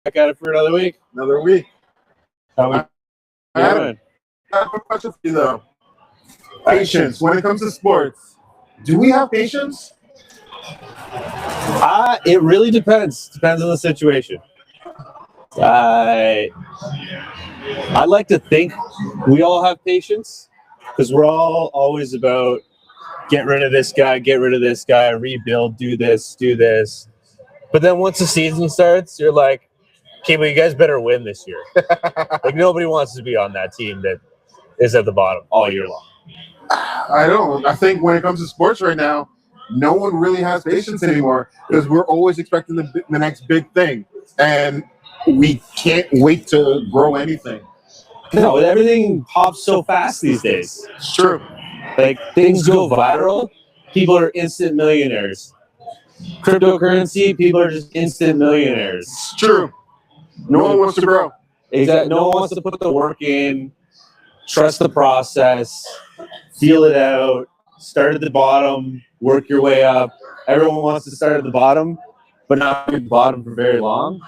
back at it for another week. Another week. How we doing? I have a question for you, though. Patience. When it comes to sports, do we have patience? It really depends. Depends on the situation. I like to think we all have patience because we're all always about get rid of this guy, rebuild, do this. But then once the season starts, you're like, okay, but you guys better win this year. Like nobody wants to be on that team that is at the bottom all year long. I don't. I think when it comes to sports right now, no one really has patience anymore because we're always expecting the next big thing. And we can't wait to grow anything. No, everything pops so fast these days. It's true. Like things go viral, people are instant millionaires. Cryptocurrency, people are just instant millionaires. It's true. No one wants to grow. Exactly. No one wants to put the work in, trust the process, feel it out, start at the bottom, work your way up. Everyone wants to start at the bottom, but not be at the bottom for very long.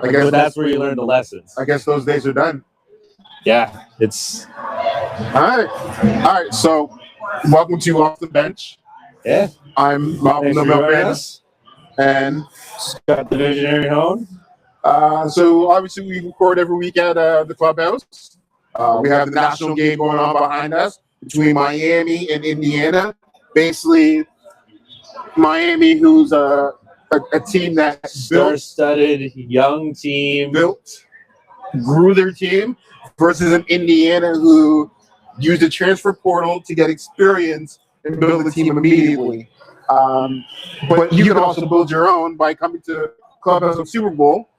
But that's where you learn the lessons. I guess those days are done. Yeah, it's... All right. So, welcome to Off the Bench. Yeah. I'm Malcolm Nobel, and Scott the Visionary Hone. So obviously we record every week at the clubhouse. We have the national game going on behind us between Miami and Indiana. Basically, Miami, who's a team that Star-studded young team, grew their team, versus an Indiana who used the transfer portal to get experience and build the team immediately. But you can also build your own by coming to Clubhouse of Super Bowl.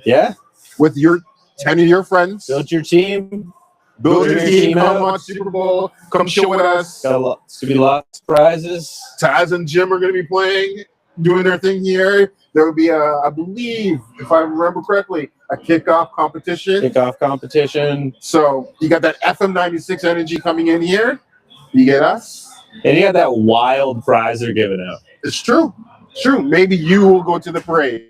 Yeah. With your 10 of your friends. Build your team. Build your team. Come watch Super Bowl. Come chill with us. It's going to be lots of prizes. Taz and Jim are going to be playing, doing their thing here. There will be, I believe, if I remember correctly, a kickoff competition. So you got that FM 96 energy coming in here. You get us. And you got that wild prize they're giving out. It's true. It's true. Maybe you will go to the parade.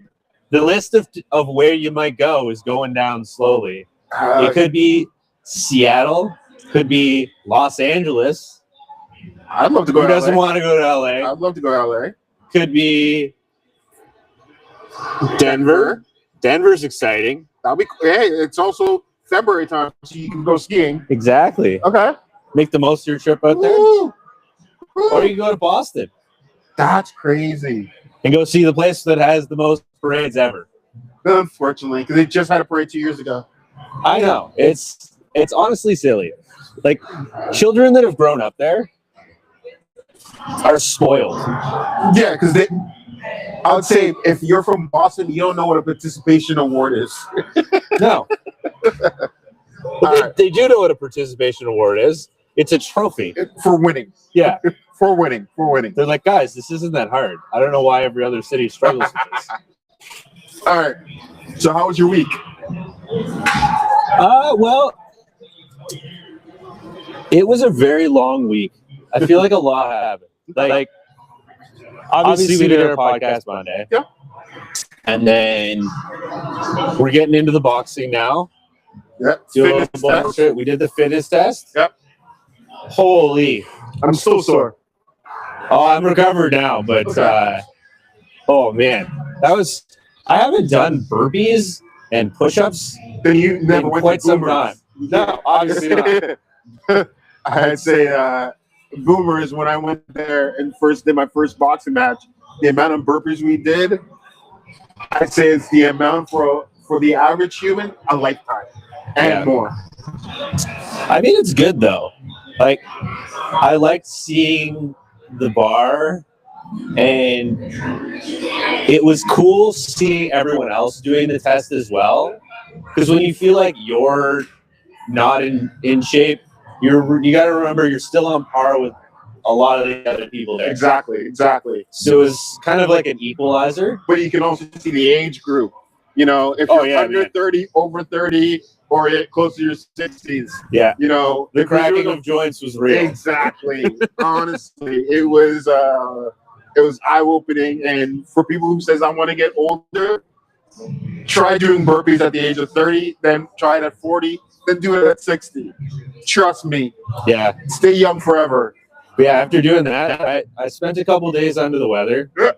The list of where you might go is going down slowly. It could be Seattle. Could be Los Angeles. I'd love to go to LA. Who doesn't want to go to LA? I'd love to go to LA. Could be Denver. Denver's exciting. That'll be. Hey, it's also February time, so you can go skiing. Exactly. Okay. Make the most of your trip out there. Ooh. Or you can go to Boston. That's crazy. And go see the place that has the most parades ever. Unfortunately, because they just had a parade 2 years ago. I know. It's honestly silly. Like, children that have grown up there are spoiled. Yeah, because I would say if you're from Boston, you don't know what a participation award is. No. But they do know what a participation award is. It's a trophy. For winning. Yeah. For winning. They're like, guys, this isn't that hard. I don't know why every other city struggles with this. All right. So how was your week? Well, it was a very long week. I feel like a lot happened. Like obviously we did our podcast Monday. Yeah. And then we're getting into the boxing now. Yep. We did the fitness test. Yep. Holy. I'm so sore. Oh, I'm recovered now, but oh man, I haven't done burpees and push-ups Then you never in went quite to some Boomers. time. No, obviously not. I'd say Boomers, when I went there and first did my first boxing match, the amount of burpees we did, I'd say it's the amount for the average human, a lifetime and more. I mean, it's good though. Like, I liked seeing the bar, and it was cool seeing everyone else doing the test as well. Because when you feel like you're not in shape, you got to remember you're still on par with a lot of the other people there. Exactly. So it was kind of like an equalizer. But you can also see the age group. You know, if you're under 30, over 30, or close to your 60s. Yeah. You know, the cracking of joints was real. Exactly. Honestly, it was eye-opening. And for people who says I want to get older, try doing burpees at the age of 30, then try it at 40, then do it at 60. Trust me, Yeah. stay young forever. But yeah, after doing that, I spent a couple days under the weather, Yeah.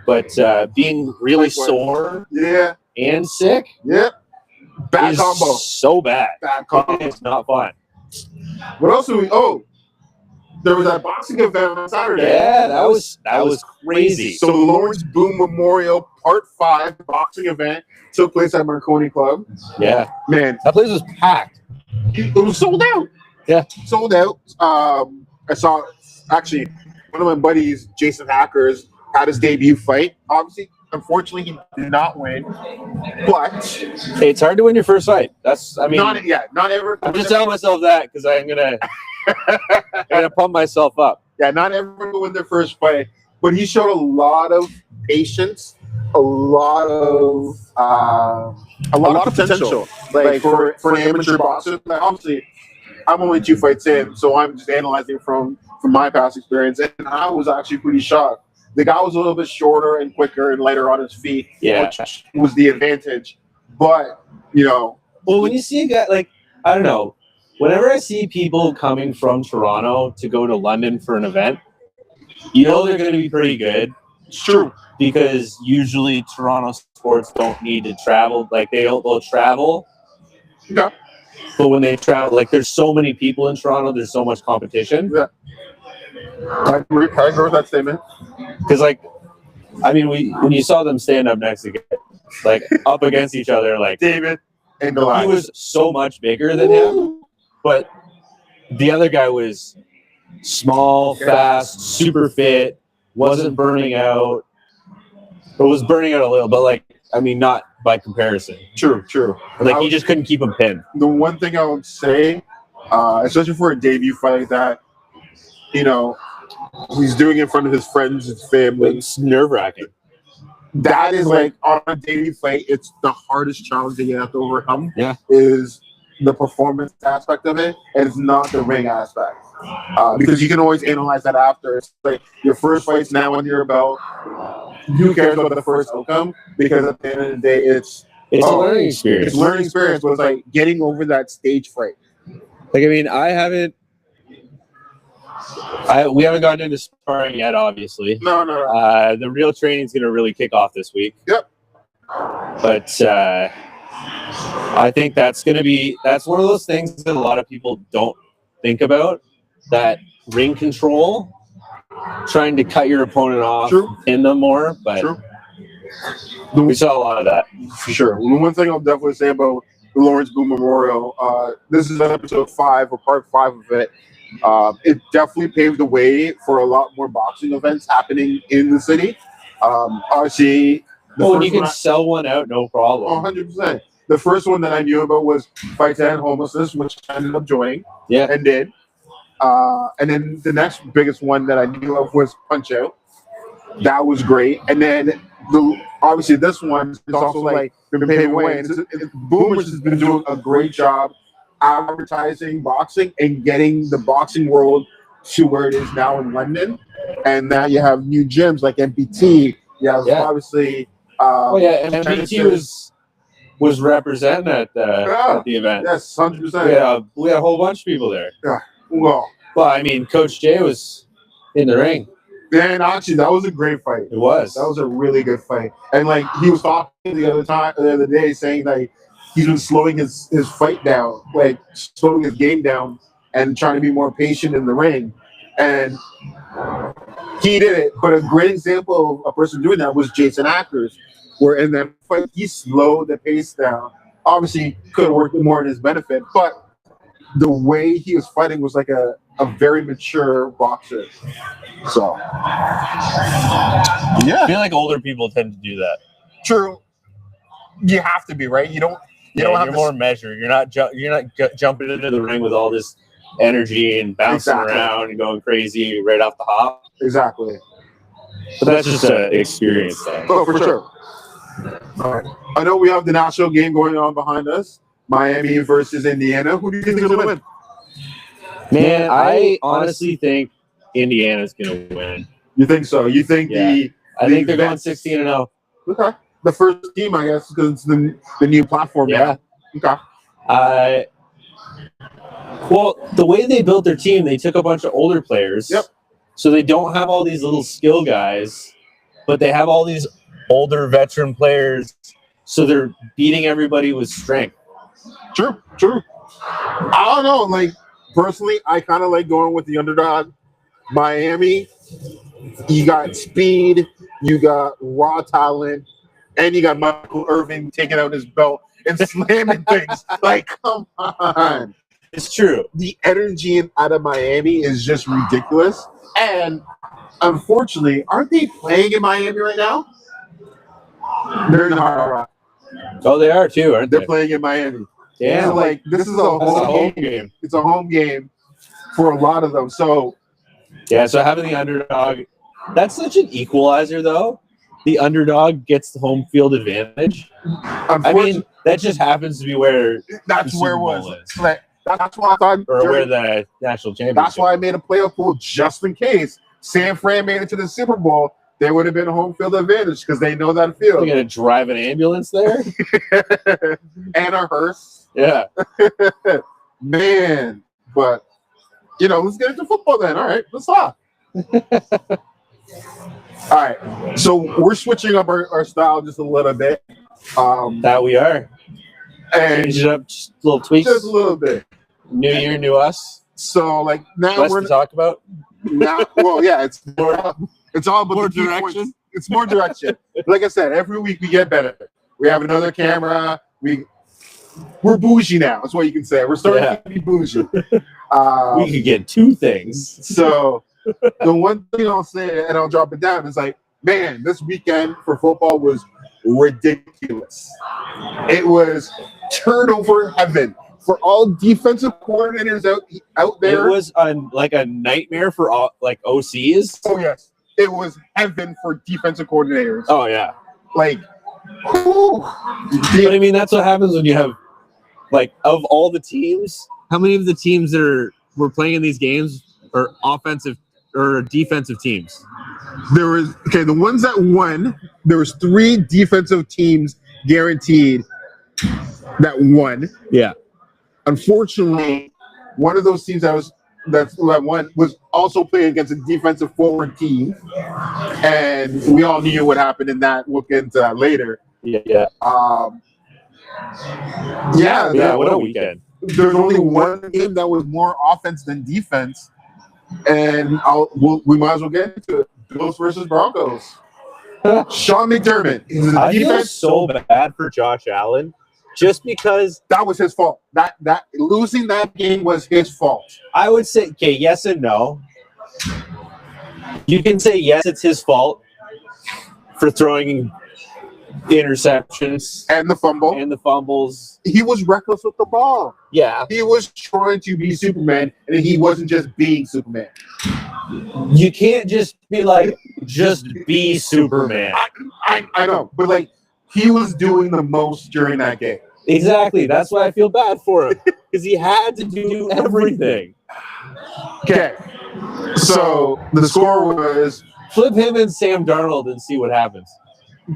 but being really Likewise. sore Yeah, and sick yeah. Bad is combo. so bad. Bad combo. It's not fun. What else do we? Oh, there was that boxing event on Saturday. Yeah, that was crazy. So the Lawrence Boone Memorial Part 5 boxing event took place at Marconi Club. Yeah, Man, that place was packed. it was sold out. Yeah. Sold out. I saw, actually, one of my buddies, Jason Hackers, had his debut fight. Obviously, unfortunately, he did not win. But Hey, it's hard to win your first fight. not ever. I'm just telling myself that because I'm gonna pump myself up. Yeah, not everyone will win their first fight, but he showed a lot of patience, a lot of potential. Like for an amateur boxer, like obviously, I'm only 2 fights in, so I'm just analyzing from my past experience, and I was actually pretty shocked. The guy was a little bit shorter and quicker and lighter on his feet, Yeah. which was the advantage. But Well, when you see a guy like I don't know, whenever I see people coming from Toronto to go to London for an event, you know they're going to be pretty good. it's true. Because usually Toronto sports don't need to travel. Like they'll travel, Yeah. but when they travel, like there's so many people in Toronto, there's so much competition. I agree with that statement. Because like, I mean, when you saw them stand up next to like up against each other, like David and he Goliath. was so much bigger than him, but the other guy was small, fast, super fit, wasn't burning out. But was burning out a little, but like, I mean, not by comparison. True. Like he just couldn't keep him pinned. The one thing I would say, especially for a debut fight like that, he's doing it in front of his friends, his family. It's nerve wracking. That is like on a debut fight, it's the hardest challenge that you have to overcome. Yeah. Is the performance aspect of it, and it's not the ring aspect. Because you can always analyze that after. It's like your first fight's now under your belt. Who cares about the first outcome? Because at the end of the day, it's a learning experience. It's a learning experience, but it's like getting over that stage fright. Like, I mean, we haven't gotten into sparring yet, obviously. No. The real training's going to really kick off this week. Yep. But I think that's one of those things that a lot of people don't think about, that ring control, trying to cut your opponent off in them more. But we saw a lot of that. For sure. One thing I'll definitely say about the Lawrence Boone Memorial, this is episode 5 or part 5 of it. It definitely paved the way for a lot more boxing events happening in the city. Obviously, you can sell one out, no problem. 100%. The first one that I knew about was Fight to End Homelessness, which I ended up joining and did. And then the next biggest one that I knew of was Punch Out. That was great. And then obviously this one is also like been paving the way. And Boomers has been doing a great job advertising boxing and getting the boxing world to where it is now in London. And now you have new gyms like MPT. You have obviously. MPT was representing at the event. Yes, 100%. We had a whole bunch of people there. Yeah. Well, I mean, Coach Jay was in the ring. And actually, that was a great fight. It was. That was a really good fight. And like he was talking the other day, saying like he's been slowing his fight down, like slowing his game down, and trying to be more patient in the ring. And he did it. But a great example of a person doing that was Jason Ackers, where in that fight he slowed the pace down. Obviously, could have worked more in his benefit, but the way he was fighting was like a very mature boxer. So, I feel like older people tend to do that. True. You have to be, right? You don't have you're more measured. You're not jumping into the ring with all this energy and bouncing around and going crazy right off the hop. Exactly. But that's just an experience thing. Oh, for sure. All right. I know we have the national game going on behind us. Miami versus Indiana. Who do you think is going to win? Man, I honestly think Indiana's going to win. You think so? You think I think they're going 16-0. Okay. The first team, I guess, because it's the new platform. Yeah. Okay. Well, the way they built their team, they took a bunch of older players. Yep. So they don't have all these little skill guys, but they have all these older veteran players. So they're beating everybody with strength. True. I don't know. Like, personally, I kind of like going with the underdog. Miami, you got speed, you got raw talent, and you got Michael Irvin taking out his belt and slamming things. Like, come on. It's true. The energy out of Miami is just ridiculous. And unfortunately, aren't they playing in Miami right now? They're in the Hard Rock. Oh, they are too, aren't They're they? playing in Miami. Yeah. So, like, this is a That's a home home game. game. It's a home game for a lot of them. So, Yeah, so having the underdog, that's such an equalizer, though. The underdog gets the home field advantage. I mean, that just happens to be where that's the where it Super was. Bowl is. Like, that's why I thought. or where the national championship. That's why I made a playoff pool just in case San Fran made it to the Super Bowl. They would have been a home field advantage because they know that We're field. gonna drive an ambulance there. And a hearse. Yeah. Man. But, let's get into football then. All right, let's talk. All right. So we're switching up our style just a little bit. That we are. And Change it up, just little tweaks. just a little bit. New year, new us. So, like, now Less we're to talk about. it's all about More the key direction? points. It's more direction. Like I said, every week we get better. We have another camera. We're bougie now. That's what you can say. We're starting to be bougie. We could get two things. So the one thing I'll say, and I'll drop it down, is like, man, this weekend for football was ridiculous. It was turnover heaven for all defensive coordinators out there. It was like a nightmare for all like OCs. Oh yes, it was heaven for defensive coordinators. Oh yeah. Like, But I mean, that's what happens when you have, like, of all the teams, how many of the teams that were playing in these games are offensive or defensive teams? there was the ones that won. There was 3 defensive teams guaranteed that won. Yeah. Unfortunately, one of those teams that won was also playing against a defensive forward team, and we all knew what happened in that. We'll get into that later. Yeah. What a weekend. There's only one game that was more offense than defense, and we might as well get into it. Bills versus Broncos. Sean McDermott. I feel so bad for Josh Allen, just because that was his fault. That losing that game was his fault. I would say, okay, yes and no. You can say yes, it's his fault for throwing interceptions And the fumble. and the fumbles. He was reckless with the ball. Yeah, He was trying to be Superman, and he wasn't just being Superman. you can't just be like, just be Superman. I know, but like, he was doing the most during that game. Exactly. That's why I feel bad for him, because he had to do everything. Okay, so the score was. Flip him and Sam Darnold and see what happens.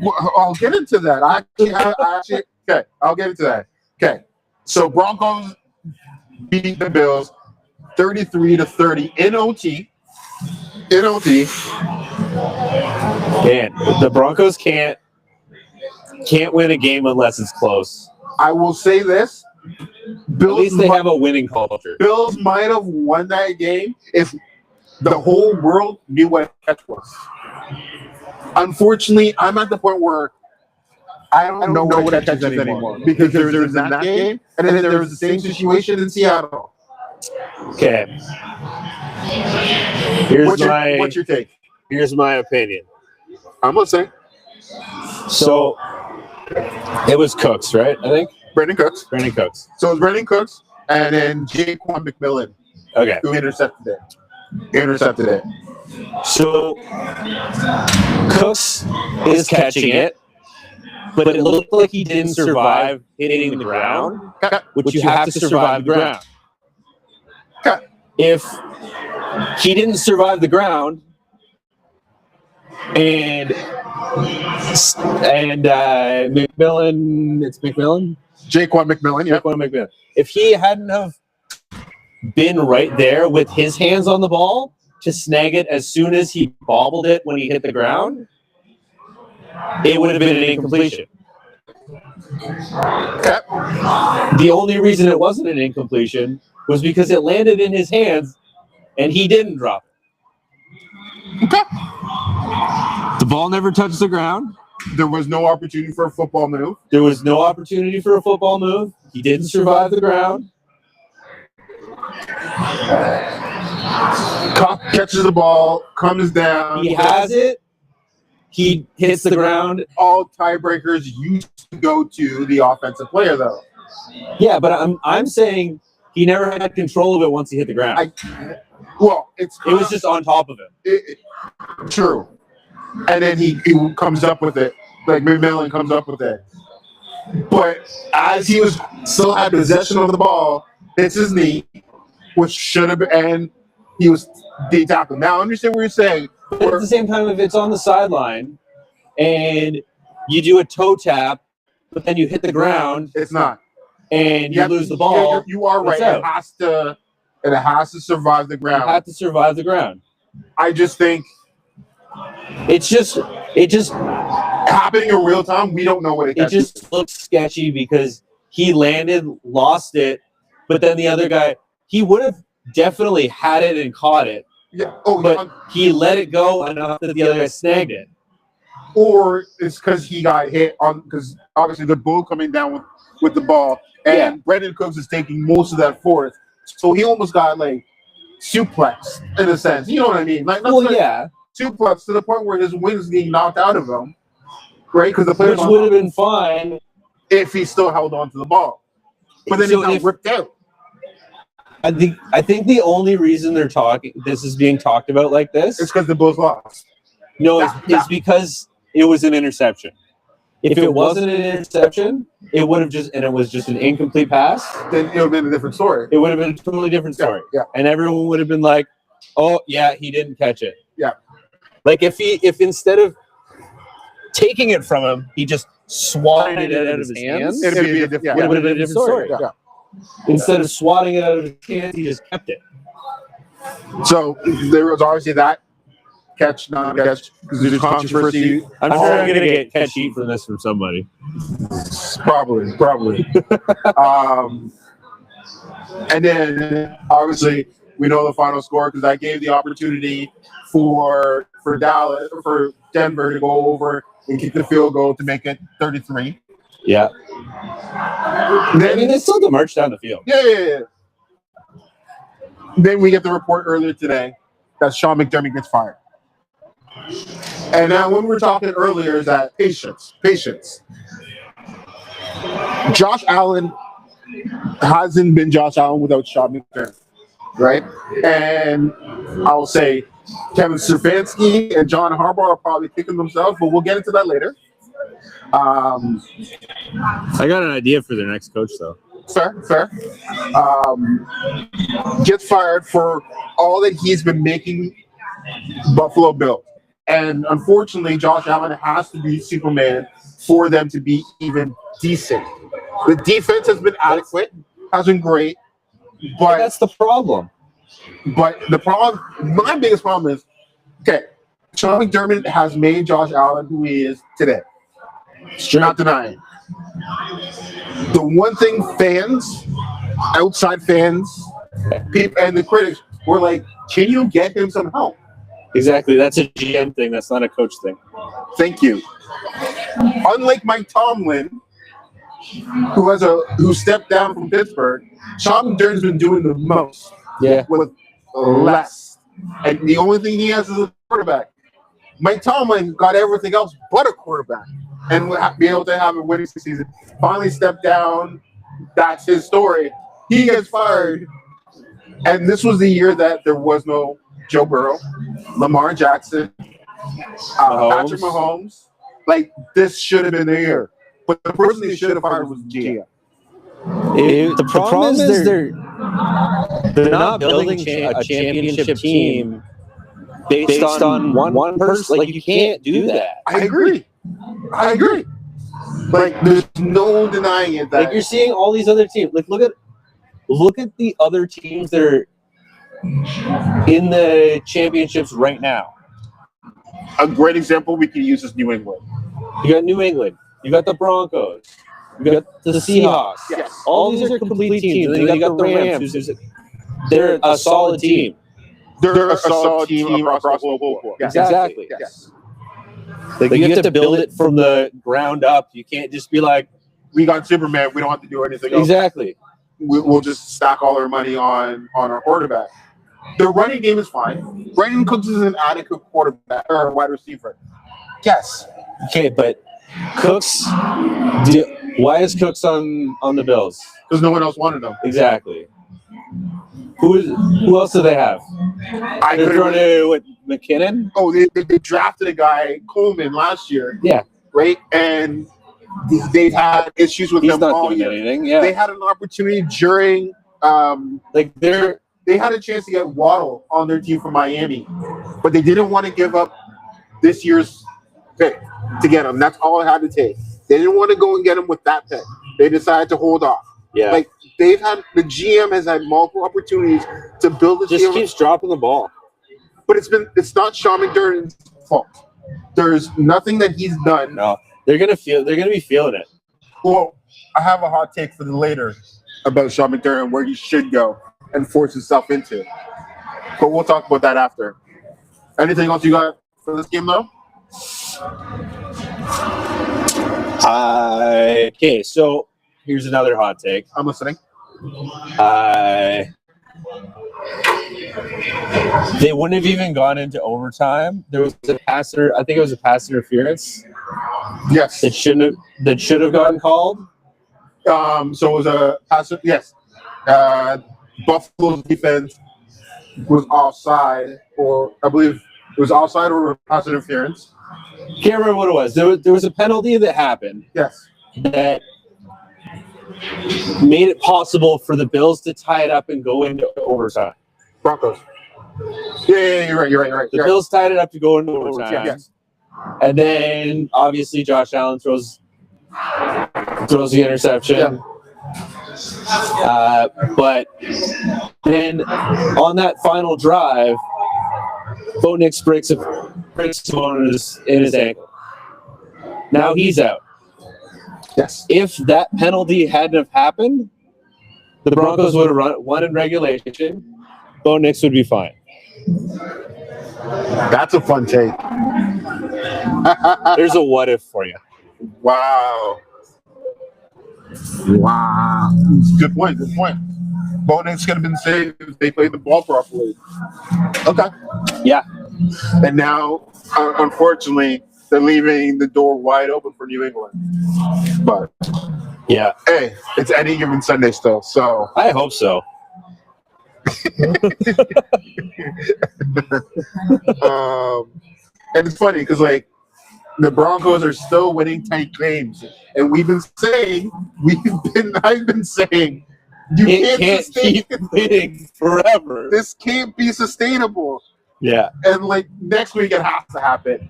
Well, I'll get into that. Okay, I'll get into that. Okay, so Broncos beat the Bills 33-30 in OT. Man, the Broncos can't win a game unless it's close. I will say this: At least they have a winning culture. Bills might have won that game if the whole world knew what a catch was. Unfortunately, I'm at the point where I don't know what a catch is anymore because there's that game, and then there was the same situation in Seattle. Okay. Here's What's your take? Here's my opinion. I'm gonna say So it was Cooks, right? I think Brandon Cooks. Brandon Cooks. So it was Brandon Cooks, and then Jaquan McMillan Okay. who intercepted it. So Cooks is catching it, but it looked like he didn't survive hitting the ground, which you have to survive the ground. Okay. If he didn't survive the ground and And McMillan, it's McMillan? Jaquan McMillan, yeah. Jaquan McMillan. If he hadn't have been right there with his hands on the ball to snag it as soon as he bobbled it when he hit the ground, it would have been an incompletion. Okay. The only reason it wasn't an incompletion was because it landed in his hands and he didn't drop it. Okay. The ball never touched the ground. There was no opportunity for a football move. There was no opportunity for a football move. He didn't survive the ground. Catches the ball, comes down. He has it. He hits the ground. All tiebreakers used to go to the offensive player, though. Yeah, but I'm saying he never had control of it once he hit the ground. It was just on top of him. True. And then he comes up with it. Like McMillan comes up with it. But as he was still had possession of the ball, hits his knee, which should have been, and he was de-tackled. Now, I understand what you're saying. But at the same time, if it's on the sideline and you do a toe tap, but then you hit the ground, It's not. and you lose the ball, You are right. it's out. It has to survive the you ground. have to survive the ground. I just think It just happening in real time, we don't know what it just looks sketchy because he landed, lost it, but then the other guy, he would have definitely had it and caught it, Yeah. but he let it go enough that the other guy snagged it. Or it's because he got hit on, because obviously the bull coming down with the ball, and Yeah. Brendan Cooks is taking most of that force, so he almost got like suplexed in a sense. You know what I mean? Like, not Well, like yeah, suplex to the point where his wings getting knocked out of him, right? Because the player which would have been fine. if he still held on to the ball, but then So he got if- ripped out. I think the only reason this is being talked about like this, It's because the Bulls lost. no, Nah. it's because it was an interception. If it wasn't an interception, it would have and it was just an incomplete pass, Then it would have been a different story. it would have been a totally different story. Yeah. And everyone would have been like, "Oh, yeah, he didn't catch it." Yeah. Like if instead of taking it from him, he just swatted it out of his hands, It'd be a different. it would have been a different story. Yeah. Instead of swatting it out of his hands, he just kept it. So there was obviously that catch, non-catch, because there's controversy. I'm sure I'm gonna get catch heat from this from somebody. Probably. And then obviously we know the final score because I gave the opportunity for Denver to go over and kick the field goal to make it 33. Yeah. Then, they still have to march down the field. yeah. Then we get the report earlier today that Sean McDermott gets fired. And now when we were talking earlier is that patience. Josh Allen hasn't been Josh Allen without Sean McDermott, right? And I'll say Kevin Stefanski and John Harbaugh are probably kicking themselves, but we'll get into that later. I got an idea for their next coach, though. Fair. Gets fired for all that he's been making Buffalo build. And unfortunately, Josh Allen has to be Superman for them to be even decent. The defense has been adequate, has been great, but That's the problem. my biggest problem is, okay, Sean McDermott has made Josh Allen who he is today. You're not denying. The one thing fans, outside fans, people, and the critics were like, can you get him some help? Exactly. That's a GM thing. That's not a coach thing. Thank you. Unlike Mike Tomlin, who stepped down from Pittsburgh, Sean McDermott's been doing the most Yeah. with less. And the only thing he has is a quarterback. Mike Tomlin got everything else but a quarterback and would be able to have a winning season. Finally stepped down. That's his story. He gets fired. And this was the year that there was no Joe Burrow, Lamar Jackson, Patrick Mahomes. Like, this should have been the year. But the person they should have fired was GM. The problem is they're not building a championship team based on one person. Like, you can't do that. I agree. Like, there's no denying it. That Like, you're seeing all these other teams. Like, look at the other teams that are in the championships right now. a great example we can use is New England. You got New England. You got the Broncos. You got the Seahawks. Yes. All these are complete teams. And then you got the Rams. They're a solid team. They're a solid team across the whole board. Yes. Exactly. Yes. Like, you have to build it from the ground up. You can't just be like, We got Superman. We don't have to do anything else. exactly. We'll just stack all our money on our quarterback. The running game is fine. Brandon Cooks is an adequate quarterback or wide receiver. Yes. Okay, but Cooks, why is Cooks on the Bills? Because no one else wanted him. Exactly. Who else do they have? I They're couldn't throwing it with McKinnon. Oh, they drafted a guy, Coleman, last year. Yeah, Right? And they've had issues with he's him not all doing year. anything. Yeah, They had an opportunity during like they had a chance to get Waddle on their team from Miami, but they didn't want to give up this year's pick to get him. That's all it had to take. They didn't want to go and get him with that pick. They decided to hold off. yeah. Like the GM has had multiple opportunities to build a Just team, keeps dropping the ball. but it's not Sean McDermott's fault. There's nothing that he's done. No, they're gonna be feeling it. Well, I have a hot take for the later about Sean McDermott and where he should go and force himself into. But we'll talk about that after. Anything else you got for this game, though? Okay, so here's another hot take. I'm listening. They wouldn't have even gone into overtime. There was a passer. I think it was a pass interference Yes. that should have gotten called. So it was a pass. Yes. Buffalo's defense was offside, or I believe it was offside or pass interference. Can't remember what it was. There was a penalty that happened Yes. that made it possible for the Bills to tie it up and go into overtime. Broncos. Yeah, you're right. The Bills tied it up to go into overtime. Yes. And then obviously Josh Allen throws the interception. But then on that final drive, Bo Nix breaks a bone in his ankle. Now he's out. Yes. If that penalty hadn't have happened, the Broncos would have won in regulation. Bo Nix would be fine. That's a fun take. There's a what if for you. Wow. Good point. Bo Nix could have been saved if they played the ball properly. Okay. Yeah. And now, unfortunately, they're leaving the door wide open for New England. But, Yeah. hey, it's any given Sunday still. So, I hope so. and it's funny because, like, the Broncos are still winning tight games. And I've been saying, you Can't sustain keep winning forever. this can't be sustainable. Yeah. And like next week, it has to happen.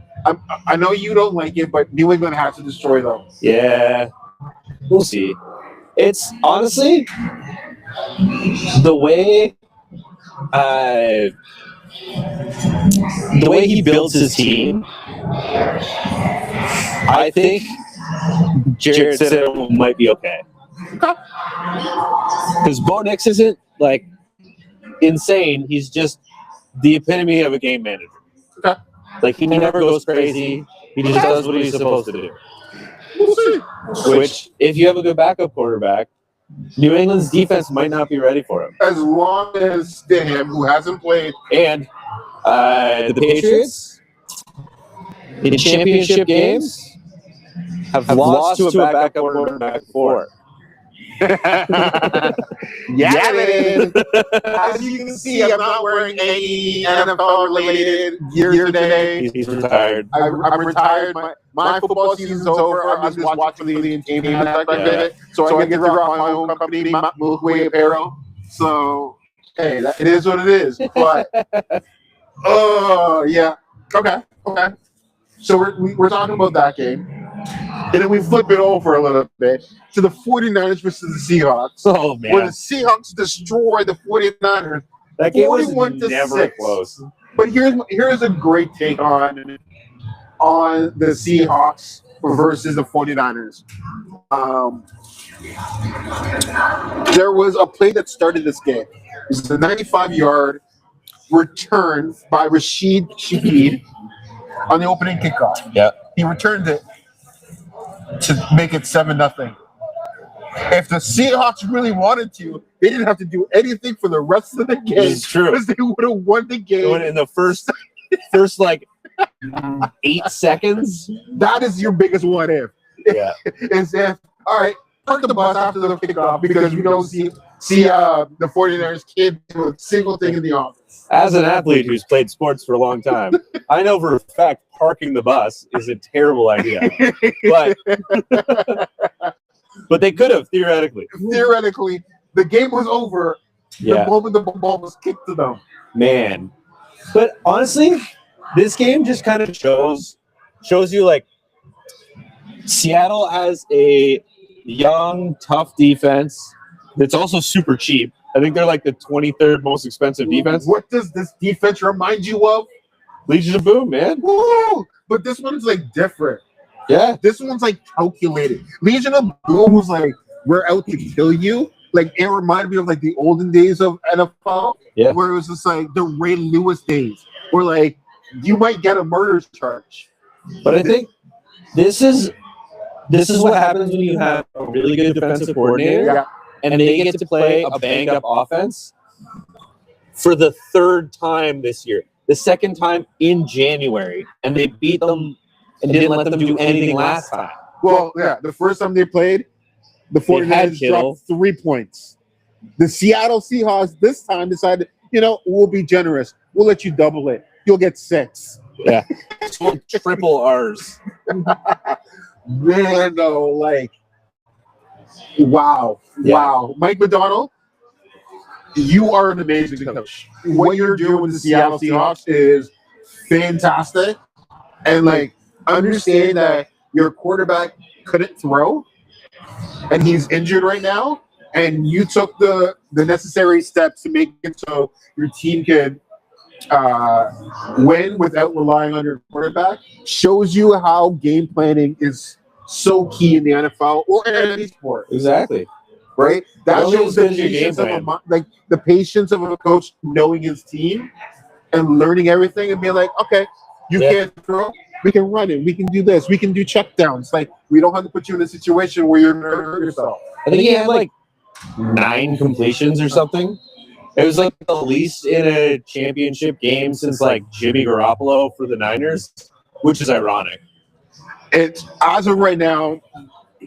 I know you don't like it, but New England has to destroy them. Yeah. We'll see. It's honestly the way he builds his team. I think Jared Stidham might be okay. Because Bo Nix isn't like insane. He's just the epitome of a game manager. Okay. Like he never goes crazy. He just does what he's supposed to do. We'll see. Which, if you have a good backup quarterback, New England's defense might not be ready for him. As long as Stidham, who hasn't played, And the Patriots in championship games have lost to a backup quarterback before. man. As you can see, I'm not wearing any NFL-related gear today. He's retired. I'm retired. My football season's over. I'm just watching the entertainment aspect of it. So I get to rock my own company, Milky Way Apparel. So, hey, it is what it is. But Oh, yeah. Okay. So we're talking about that game. And then we flip it over a little bit to the 49ers versus the Seahawks. Oh, Where the man. Seahawks destroy the 49ers. That game was 41 to never 6. close. But here's a great take on the Seahawks versus the 49ers. There was a play that started this game. It was a 95-yard return by Rashid Shaheed on the opening kickoff. Yeah. He returned it to make it 7-0. If the Seahawks really wanted to, they didn't have to do anything for the rest of the game. It's true. Because they would have won the game. In the first like 8 seconds. That is your biggest what if. Yeah. Is if, all right, park the bus after the kickoff because we don't see the 49ers can't do a single thing in the offense. As an athlete who's played sports for a long time, I know for a fact parking the bus is a terrible idea. But they could have, theoretically. Theoretically, the game was over the moment the ball was kicked to them. Man. But honestly, this game just kind of shows you, like, Seattle has a young, tough defense that's also super cheap. I think they're like the 23rd most expensive defense. What does this defense remind you of? Legion of Boom, man. Woo! But this one's like different. Yeah. This one's like calculated. Legion of Boom was like, we're out to kill you. Like, it reminded me of like the olden days of NFL, where it was just like the Ray Lewis days, where like you might get a murder charge. But I think this is what happens when you have a really good defensive coordinator and they get to play a banged-up offense for the third time this year. The second time in January, and they beat them and didn't let them do anything last time. Well, yeah, the first time they played, the 49ers dropped 3 points. The Seattle Seahawks this time decided, we'll be generous. We'll let you double it. You'll get 6. Yeah. Triple R's. Man, though, like, wow. Mike Macdonald, you are an amazing coach. What you're doing with the Seattle Seahawks is fantastic. And, like, understand that your quarterback couldn't throw, and he's injured right now, and you took the necessary steps to make it so your team could win without relying on your quarterback, shows you how game planning is so key in the NFL or in any sport. Exactly. Right? That Only shows as the good as your patience game of the patience of a coach knowing his team and learning everything and being like, okay, you can't throw, we can run it, we can do this, we can do checkdowns. Like, we don't have to put you in a situation where you're going to hurt yourself. I think he had like 9 completions or something. It was like the least in a championship game since like Jimmy Garoppolo for the Niners, which is ironic. It's, as of right now,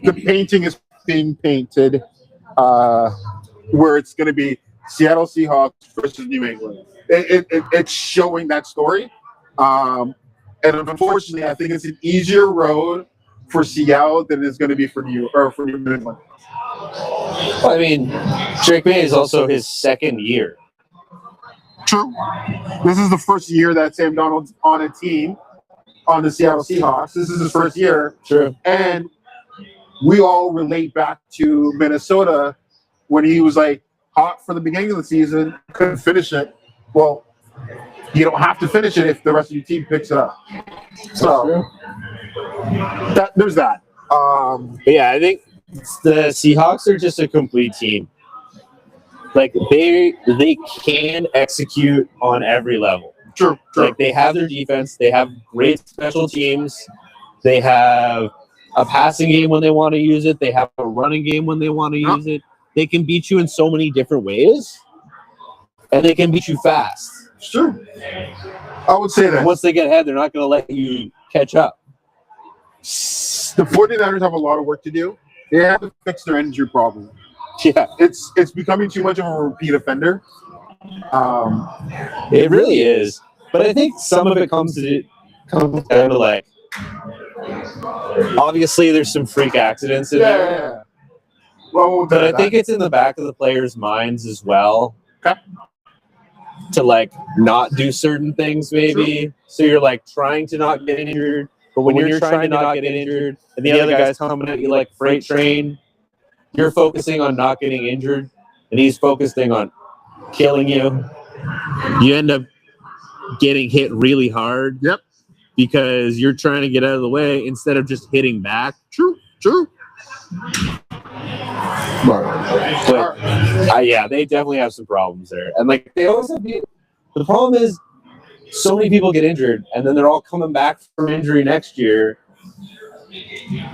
the painting is being painted where it's going to be Seattle Seahawks versus New England. It's showing that story. And unfortunately, I think it's an easier road for Seattle than it's going to be for New England. Well, I mean, Drake May is also his second year. True. This is the first year that Sam Darnold's on a team on the Seattle Seahawks. This is his first year. True. And we all relate back to Minnesota when he was like hot for the beginning of the season, couldn't finish it. Well, you don't have to finish it if the rest of your team picks it up. So there's that. But yeah, I think the Seahawks are just a complete team. Like they can execute on every level. True. Like they have their defense, they have great special teams, they have a passing game when they want to use it, they have a running game when they want to use it. They can beat you in so many different ways, and they can beat you fast. Sure. I would say that. Once they get ahead, they're not going to let you catch up. The 49ers have a lot of work to do. They have to fix their injury problem. Yeah. It's becoming too much of a repeat offender. It really is. But I think some of it comes down to like, obviously there's some freak accidents in there. Yeah. Well, but I think it's in the back of the players' minds as well. Okay. to like not do certain things, maybe. So you're like trying to not get injured, but when you're trying to not get injured, and the other guy's coming at you like freight train, you're focusing on not getting injured, and he's focusing on killing you. You end up getting hit really hard. Yep. Because you're trying to get out of the way instead of just hitting back. True. But yeah, they definitely have some problems there. And like they always have the problem is so many people get injured and then they're all coming back from injury next year.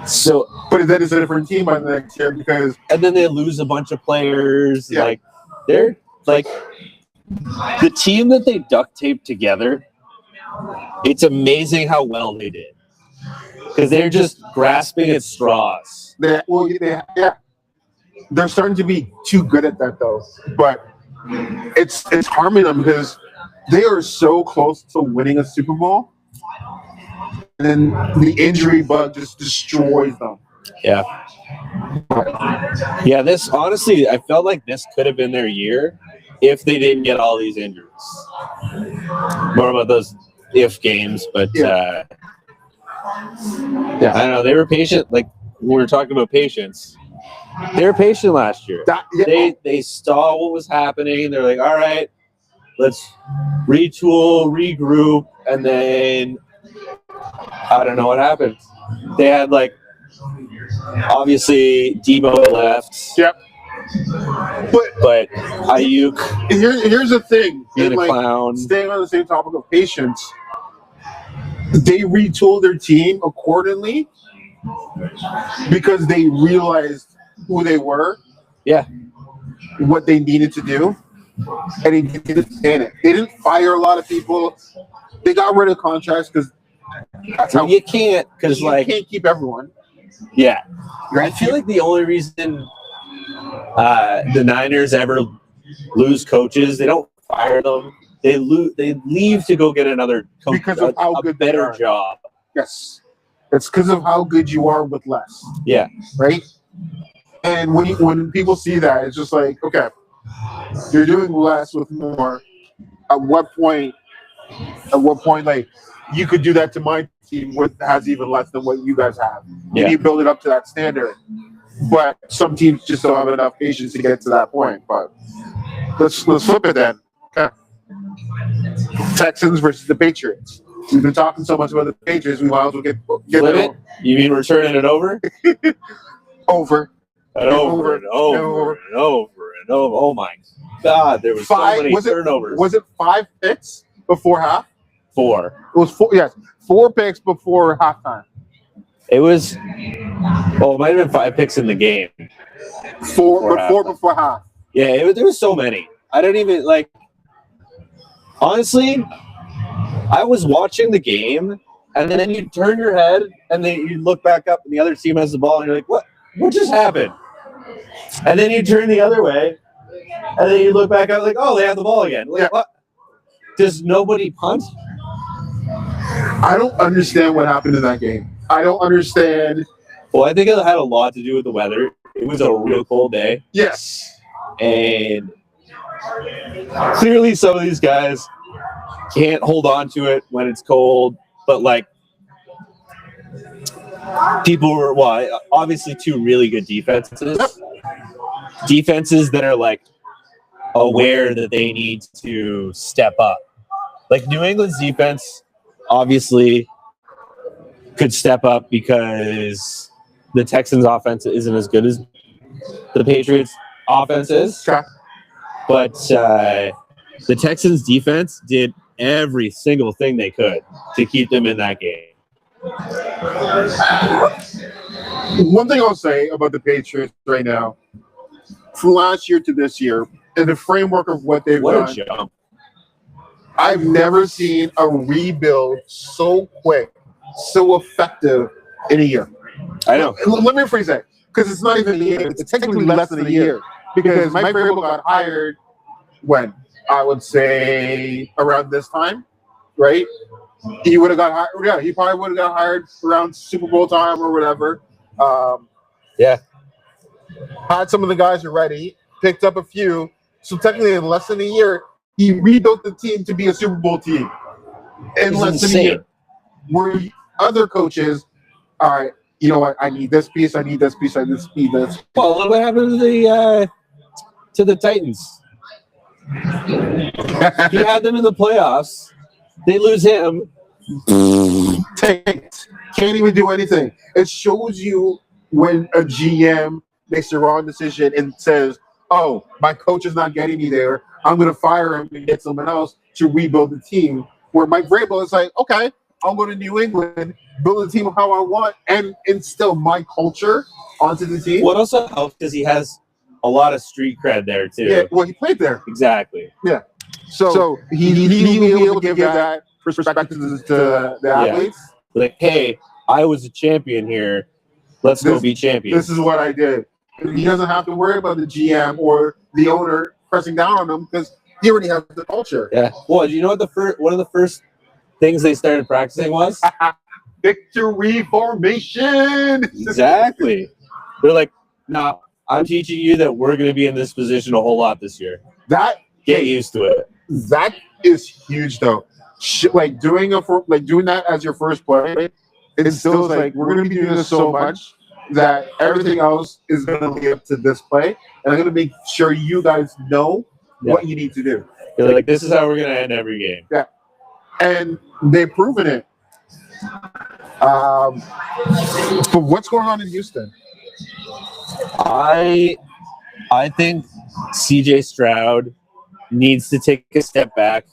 So but then it's a different team by the next year because and then they lose a bunch of players. Yeah. Like they're like the team that they duct taped together, it's amazing how well they did. Because they're just grasping at straws. they're starting to be too good at that though. But it's harming them because they are so close to winning a Super Bowl, and then the injury bug just destroys them. Yeah. Yeah, this honestly, I felt like this could have been their year if they didn't get all these injuries. More about those if games, but Yeah. I don't know. They were patient. Like we were talking about patience. They were patient last year. They saw what was happening. They're like, all right, let's retool, regroup, and then I don't know what happened. They had like obviously Debo left. Yep. But Ayuk Here's the thing. being a like, clown. Staying on the same topic of patience, they retooled their team accordingly because they realized who they were, what they needed to do, and they didn't stand it. They didn't fire a lot of people. They got rid of contracts because that's how You can't because you like can't keep everyone. yeah. Right? I feel like the only reason the Niners ever lose coaches, they don't fire them. They leave to go get another coach, Because of how good they better are. job. Yes, it's because of how good you are with less. Yeah. Right? And when people see that, it's just like, okay, you're doing less with more. At what point, like, you could do that to my team with has even less than what you guys have. Yeah. You build it up to that standard. But some teams just don't have enough patience to get to that point. But let's flip it then. Okay. Texans versus the Patriots. We've been talking so much about the Patriots, we might as well get Flip it? You mean we're turning it over? over. And over and over and over and over. Oh my God, there was so many turnovers. Was it 5 picks before half? 4. It was 4. Yes, 4 picks before halftime. It was. Well, it might have been 5 picks in the game. 4 before half. Yeah, there was so many. I don't even like. Honestly, I was watching the game, and then you turn your head, and then you look back up, and the other team has the ball, and you're like, "What? What just happened?" And then you turn the other way, and then you look back up, like, "Oh, they have the ball again." Like, what? Does nobody punt? I don't understand what happened in that game. I don't understand. Well, I think it had a lot to do with the weather. It was a real cold day. Yes. And clearly some of these guys can't hold on to it when it's cold. But, like, people were, obviously 2 really good defenses. Defenses that are, like, aware that they need to step up. Like, New England's defense obviously could step up because the Texans' offense isn't as good as the Patriots' offense is. Okay. But the Texans' defense did every single thing they could to keep them in that game. One thing I'll say about the Patriots right now, from last year to this year, in the framework of what they've What done, a jump. I've never seen a rebuild so quick, so effective in a year. I know. Let me rephrase that, because it's not even a year. It's technically less than a year. Because Mike Vrabel got hired when? I would say around this time, right? He would have got hired. Yeah, he probably would have got hired around Super Bowl time or whatever. Yeah. Had some of the guys already, picked up a few. So technically in less than a year, he rebuilt the team to be a Super Bowl team in It's less than a insane. year. Where other coaches, all right, you know what? I need this piece. I need this piece. I need this piece. This. Well, look what happened to the Titans. He had them in the playoffs. They lose him. Tanked. Can't even do anything. It shows you when a GM makes the wrong decision and says, "Oh, my coach is not getting me there. I'm going to fire him and get someone else to rebuild the team." Where Mike Vrabel is like, "Okay, I'll go to New England, build a team how I want, and instill my culture onto the team." What also helps because he has a lot of street cred there too. Yeah, well, he played there, Exactly. so he'll be able to give that perspective to the athletes. Like, hey, I was a champion here. Let's go be champions. This is what I did. And he doesn't have to worry about the GM or the owner pressing down on him because he already has the culture. Yeah. Well, you know what one of the first things they started practicing was? Victory formation. Exactly. They're like, no, I'm teaching you that we're going to be in this position a whole lot this year. Get used to it. That is huge, though. Like doing that as your first play, it instills like we're going to be doing this so much that everything else is going to lead up to this play, and I'm going to make sure you guys know what you need to do. You're like, this is how we're going to end every game. Yeah, and they've proven it. But what's going on in Houston? I think CJ Stroud needs to take a step back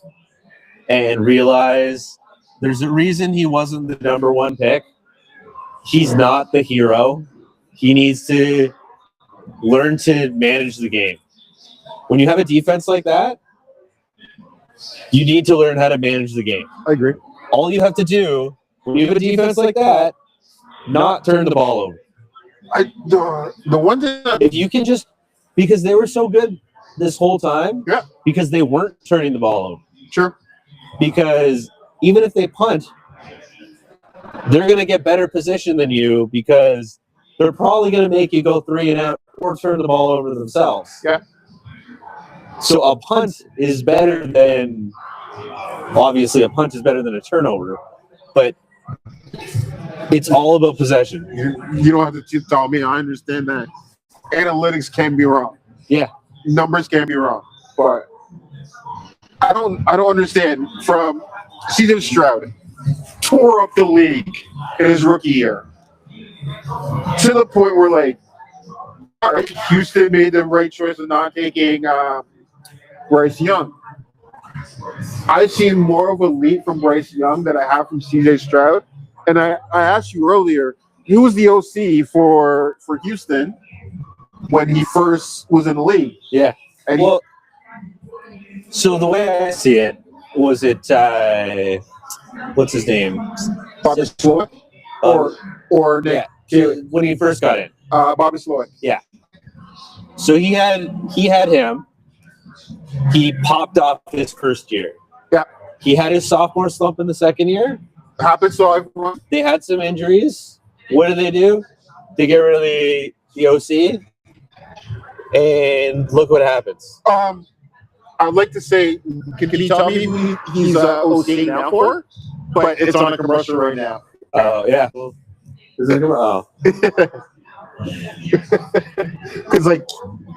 and realize there's a reason he wasn't the number one pick. He's not the hero. He needs to learn to manage the game. When you have a defense like that, you need to learn how to manage the game. I agree. All you have to do when you have a defense like that, not turn the ball over. The one thing If you can just, because they were so good this whole time, because they weren't turning the ball over. Sure. Because even if they punt, they're going to get better position than you because they're probably going to make you go 3 and out or turn the ball over themselves. Yeah. So a punt is better than, obviously a punt is better than a turnover, but it's all about possession. You don't have to tell me. I understand that. Analytics can be wrong. Yeah. Numbers can be wrong. But I don't understand. From CJ Stroud tore up the league in his rookie year to the point where, like, all right, Houston made the right choice of not taking Bryce Young. I've seen more of a leap from Bryce Young than I have from CJ Stroud. And I asked you earlier, he was the OC for Houston when he first was in the league. Yeah. And well, so the way I see it, was it, what's his name? Bobby Slowick or Nick? Yeah, when he first got in. Bobby Slowick. Yeah. So he had him. He popped off his first year. Yeah. He had his sophomore slump in the second year. Happens to everyone. They had some injuries. What do? They get rid of the OC. And look what happens. I'd like to say, can you tell me who he's OC now for? But it's on a commercial right now. Oh, yeah. Well, is it Because, like,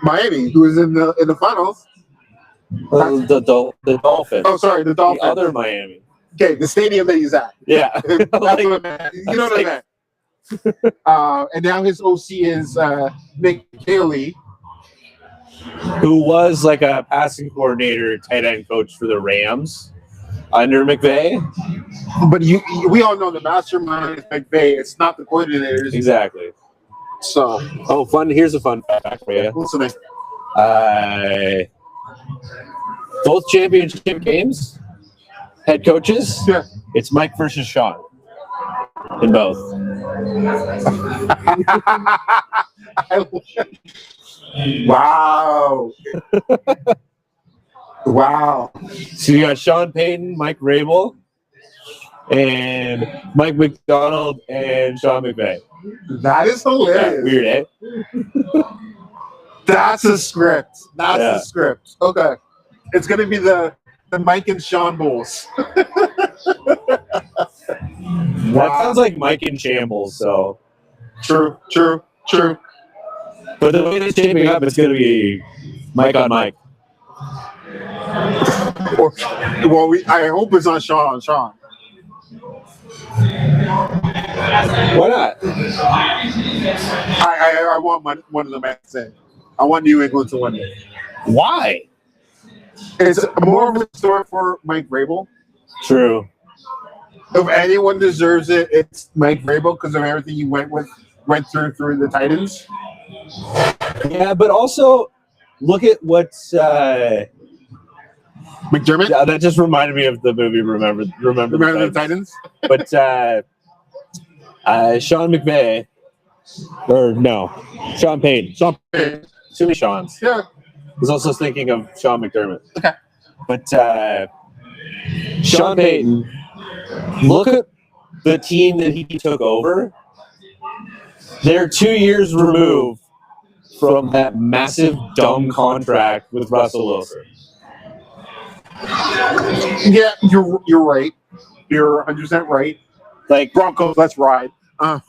Miami, who was in the finals. the Dolphins. Oh, sorry, the Dolphins. The other Miami. Okay, the stadium that he's at. Yeah. That's what I meant. You know what I meant. And now his OC is Nick Haley, who was like a passing coordinator, tight end coach for the Rams under McVay. But we all know the mastermind is McVay. It's not the coordinators. Exactly. So, fun. Here's a fun fact for you. listening. Both championship games, head coaches. Yeah. It's Mike versus Sean in both. Wow. Wow. So you got Sean Payton, Mike Rabel, and Mike McDonald and Sean McVay. That is hilarious. Weird, eh? That's a script. That's a script. Okay. It's gonna be the Mike and Sean Bulls. That sounds like Mike in shambles. So, True. but the way it's shaping up, it's gonna be Mike on Mike. Or, I hope it's on Sean on Sean. Why not? I want one of them to say. I want New England to win it. Why? It's more of a story for Mike Vrabel. True. If anyone deserves it, it's Mike Vrabel because of everything he went through the Titans. Yeah, but also look at what. McDermott. Yeah, that just reminded me of the movie. Remember the Titans. But Sean McVay, or no, Sean Payton. Sean Payton. Too many Seans. Yeah. I was also thinking of Sean McDermott. Okay. But Sean Payton, look at the team that he took over. They're 2 years removed from that massive dumb contract with Russell Wilson. Yeah, you're right. You're 100% right. Like Broncos, let's ride. That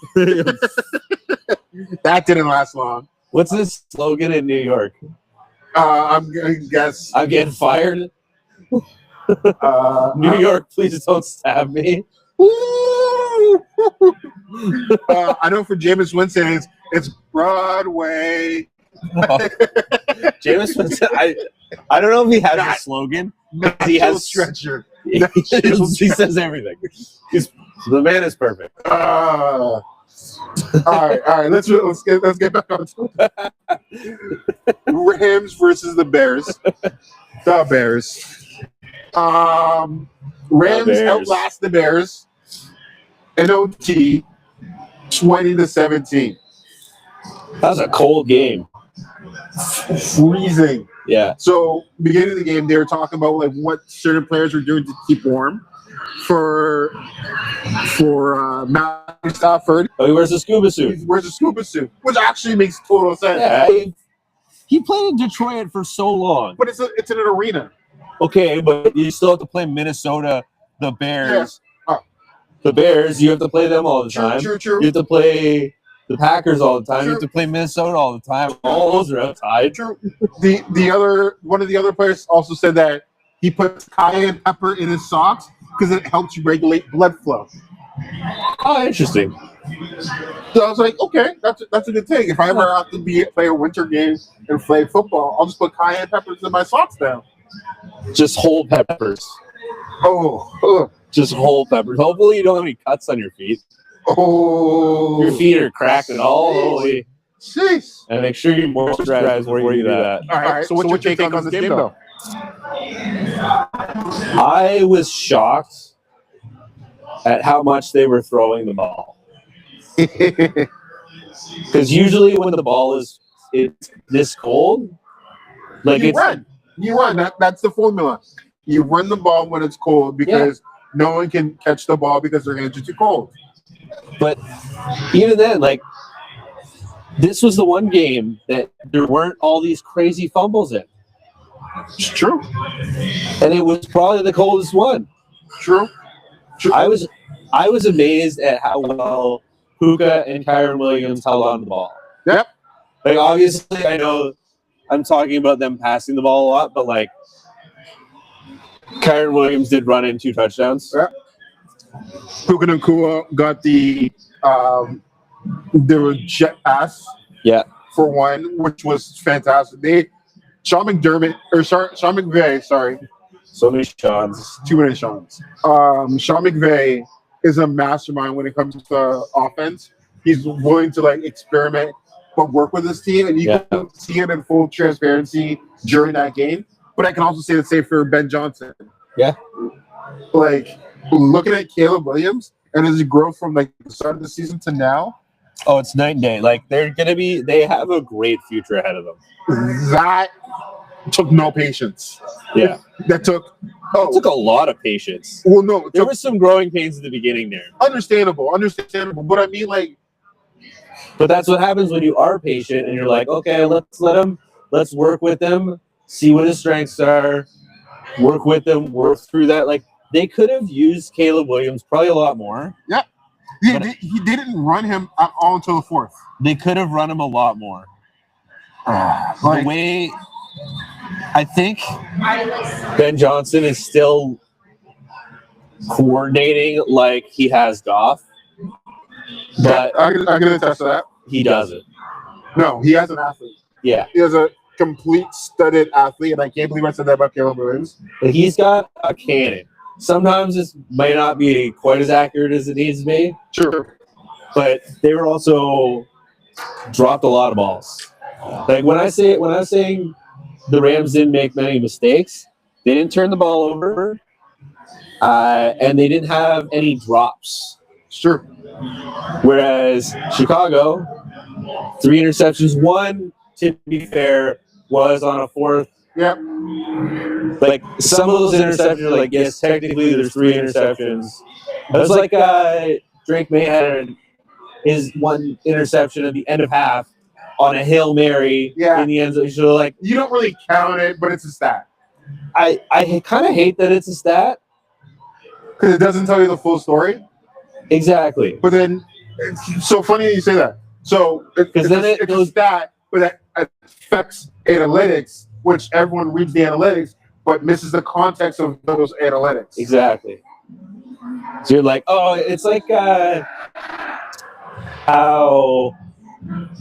didn't last long. What's this slogan in New York? I'm gonna guess. I'm getting fired. New York, please don't stab me. I know for Jameis Winston, it's Broadway. Jameis Winston, I don't know if he has a slogan. He has stretcher. He says everything. The man is perfect. All right. Let's get back on to Rams versus the Bears. The Bears. Rams outlast the Bears in OT 20-17. That was a cold game. Freezing. Yeah. So beginning of the game, they were talking about like what certain players were doing to keep warm. For Matthew Stafford, Oh, he wears a scuba suit. he wears a scuba suit, which actually makes total sense. Yeah, he played in Detroit for so long. But it's in an arena. Okay, but you still have to play Minnesota, the Bears. Yeah. The Bears, you have to play them all the time. True. You have to play the Packers all the time. True. You have to play Minnesota all the time. All those are outside. True. One of the other players also said that he puts cayenne pepper in his socks because it helps you regulate blood flow. Oh, interesting. So I was like, okay, that's a good thing. If I ever have to play a winter game and play football, I'll just put cayenne peppers in my socks now. Just whole peppers. Oh. Just whole peppers. Hopefully you don't have any cuts on your feet. Oh. Your feet are cracked and all the way. Jeez. And make sure you moisturize before you do that. All right. So what's your take on this game, though? I was shocked at how much they were throwing the ball. Because usually when the ball is this cold, like you run. That's the formula. You run the ball when it's cold because no one can catch the ball because their hands are too cold. But even then, like, this was the one game that there weren't all these crazy fumbles in. It's true. And it was probably the coldest one. True. I was amazed at how well Puka and Kyron Williams held on to the ball. Yep. Like, obviously, I know I'm talking about them passing the ball a lot, but, like, Kyron Williams did run in 2 touchdowns. Yep. Puka Nacua got the jet pass. Yeah. For one, which was fantastic. Sean McVay, sorry. So many Seans. Too many Seans. Sean McVay is a mastermind when it comes to offense. He's willing to like experiment but work with his team, and you can see it in full transparency during that game. But I can also say the same for Ben Johnson. Yeah. Like looking at Caleb Williams and his growth from like the start of the season to now. Oh, it's night and day. Like they have a great future ahead of them. That took no patience. Yeah. That took It took a lot of patience. Well, no, there was some growing pains at the beginning there. Understandable. But I mean, like, but that's what happens when you are patient and you're like, okay, let's work with them, see what his strengths are, work with them, work through that. Like they could have used Caleb Williams probably a lot more. Yeah, he didn't run him at all until the fourth. They could have run him a lot more. Like, The way I think Ben Johnson is still coordinating like he has Goff, but I can attest to that. he doesn't. No, he has an athlete. Yeah, He has a complete studded athlete, and I can't believe I said that about Caleb Williams. but he's got a cannon. Sometimes this might not be quite as accurate as it needs to be, Sure. but they were also dropped a lot of balls. Like when I was saying the Rams didn't make many mistakes, they didn't turn the ball over, and they didn't have any drops. Sure. Whereas Chicago, 3 interceptions. One, to be fair, was on a fourth. Yep. Like some of those interceptions are like, yes, technically there's 3 interceptions. It was like Drake May had his one interception at the end of half on a Hail Mary in the end zone. So like You don't really count it, but it's a stat. I kind of hate that it's a stat. Because it doesn't tell you the full story. Exactly. But then, it's so funny that you say that. So, it's a stat, but that affects analytics, which everyone reads the analytics, but misses the context of those analytics. Exactly. So you're like, oh, it's like how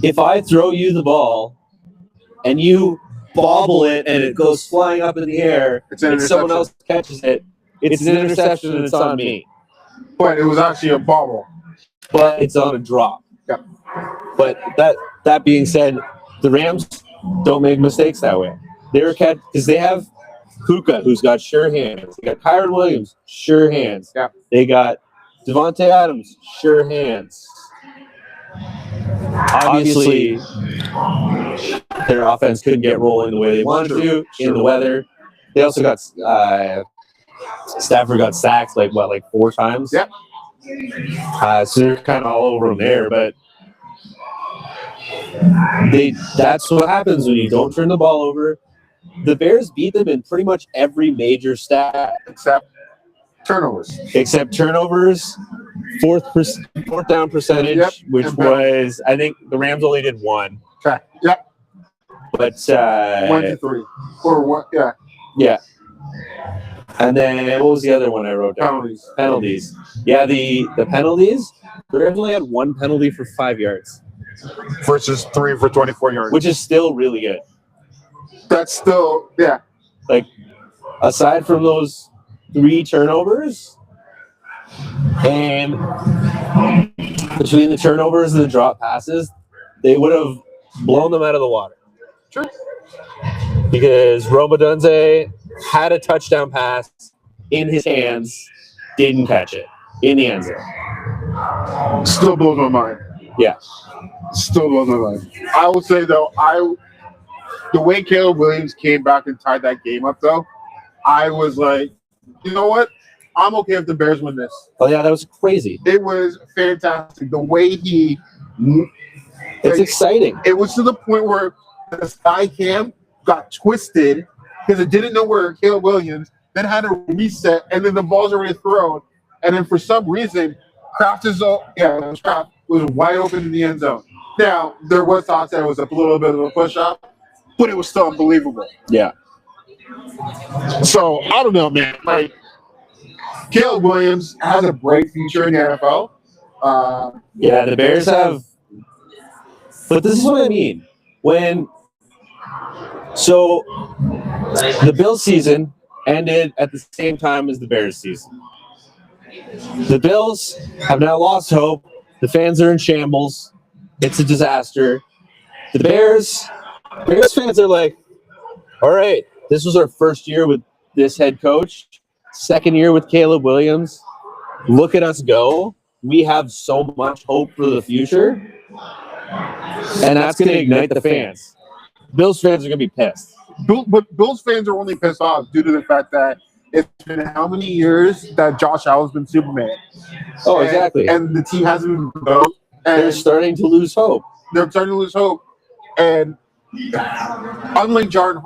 if I throw you the ball and you bobble it and it goes flying up in the air and someone else catches it, it's an interception and it's on me. But it was actually a bobble. But it's on a drop. Yeah. But that being said, the Rams don't make mistakes that way. They're because they have Puka, who's got sure hands. They got Kyron Williams, sure hands. Yeah. They got Devontae Adams, sure hands. Obviously, their offense couldn't get rolling the way they wanted to in the weather. They also got Stafford got sacked like 4 times. Yep. So they're kind of all over them there, but that's what happens when you don't turn the ball over. The Bears beat them in pretty much every major stat Except turnovers. Fourth down percentage, which was, I think the Rams only did 1. Okay. Yep. But 1 to 3. Or what? Yeah. Yeah. And then what was the other one I wrote down? Penalties. Yeah, the penalties. The Rams only had 1 penalty for 5 yards. Versus 3 for 24 yards. Which is still really good. That's still, yeah. Like, aside from those 3 turnovers, and between the turnovers and the drop passes, they would have blown them out of the water. Sure. Because Roma Dunze had a touchdown pass in his hands, didn't catch it in the end zone. Still blows my mind. Yeah. Still blows my mind. I will say, though, the way Caleb Williams came back and tied that game up, though, I was like, you know what? I'm okay if the Bears win this. Oh, yeah, that was crazy. It was fantastic. The way he... It's exciting. It was to the point where the sky cam got twisted because it didn't know where Caleb Williams then had to reset, and then the ball's already thrown. And then for some reason, Kraft was wide open in the end zone. Now, there was thoughts that it was a little bit of a push-up, but it was still unbelievable. Yeah. So, I don't know, man. Like, Caleb Williams has a bright future in the NFL. Yeah, the Bears have... But this is what I mean. So, the Bills season ended at the same time as the Bears season. The Bills have now lost hope. The fans are in shambles. It's a disaster. The Bears fans are like, all right, this was our first year with this head coach, second year with Caleb Williams. Look at us go. We have so much hope for the future. And that's going to ignite the fans. Bills fans are going to be pissed. But Bills fans are only pissed off due to the fact that it's been how many years that Josh Allen's been Superman? Oh, exactly. And the team hasn't been built. And they're starting to lose hope. And unlike John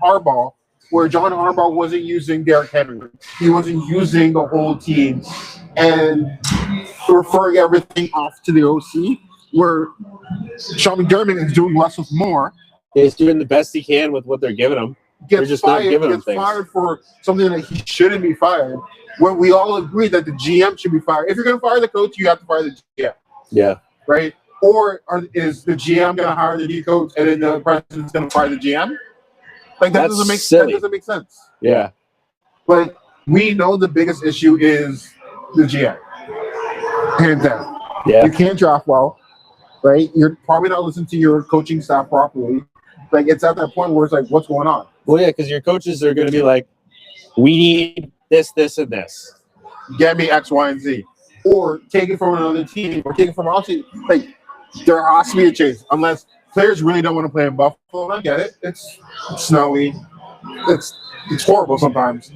Harbaugh, where John Harbaugh wasn't using Derrick Henry. He wasn't using the whole team and referring everything off to the OC, where Sean McDermott is doing less with more. He's doing the best he can with what they're giving him. They're just not giving him things. Fired for something that he shouldn't be fired. When we all agree that the GM should be fired. If you're going to fire the coach, you have to fire the GM. Yeah. Right? Is the GM going to hire the D coach and then the president's going to fire the GM? Like that doesn't make sense. Yeah. Like we know the biggest issue is the GM. Hands down. Yeah. You can't draft well, right? You're probably not listening to your coaching staff properly. Like it's at that point where it's like, what's going on? Well, yeah, because your coaches are going to be like, we need this, this, and this. Get me X, Y, and Z. Or take it from another team, or take it from our team. Like, there has to be a change. Unless players really don't want to play in Buffalo. I get it. It's snowy. It's horrible sometimes.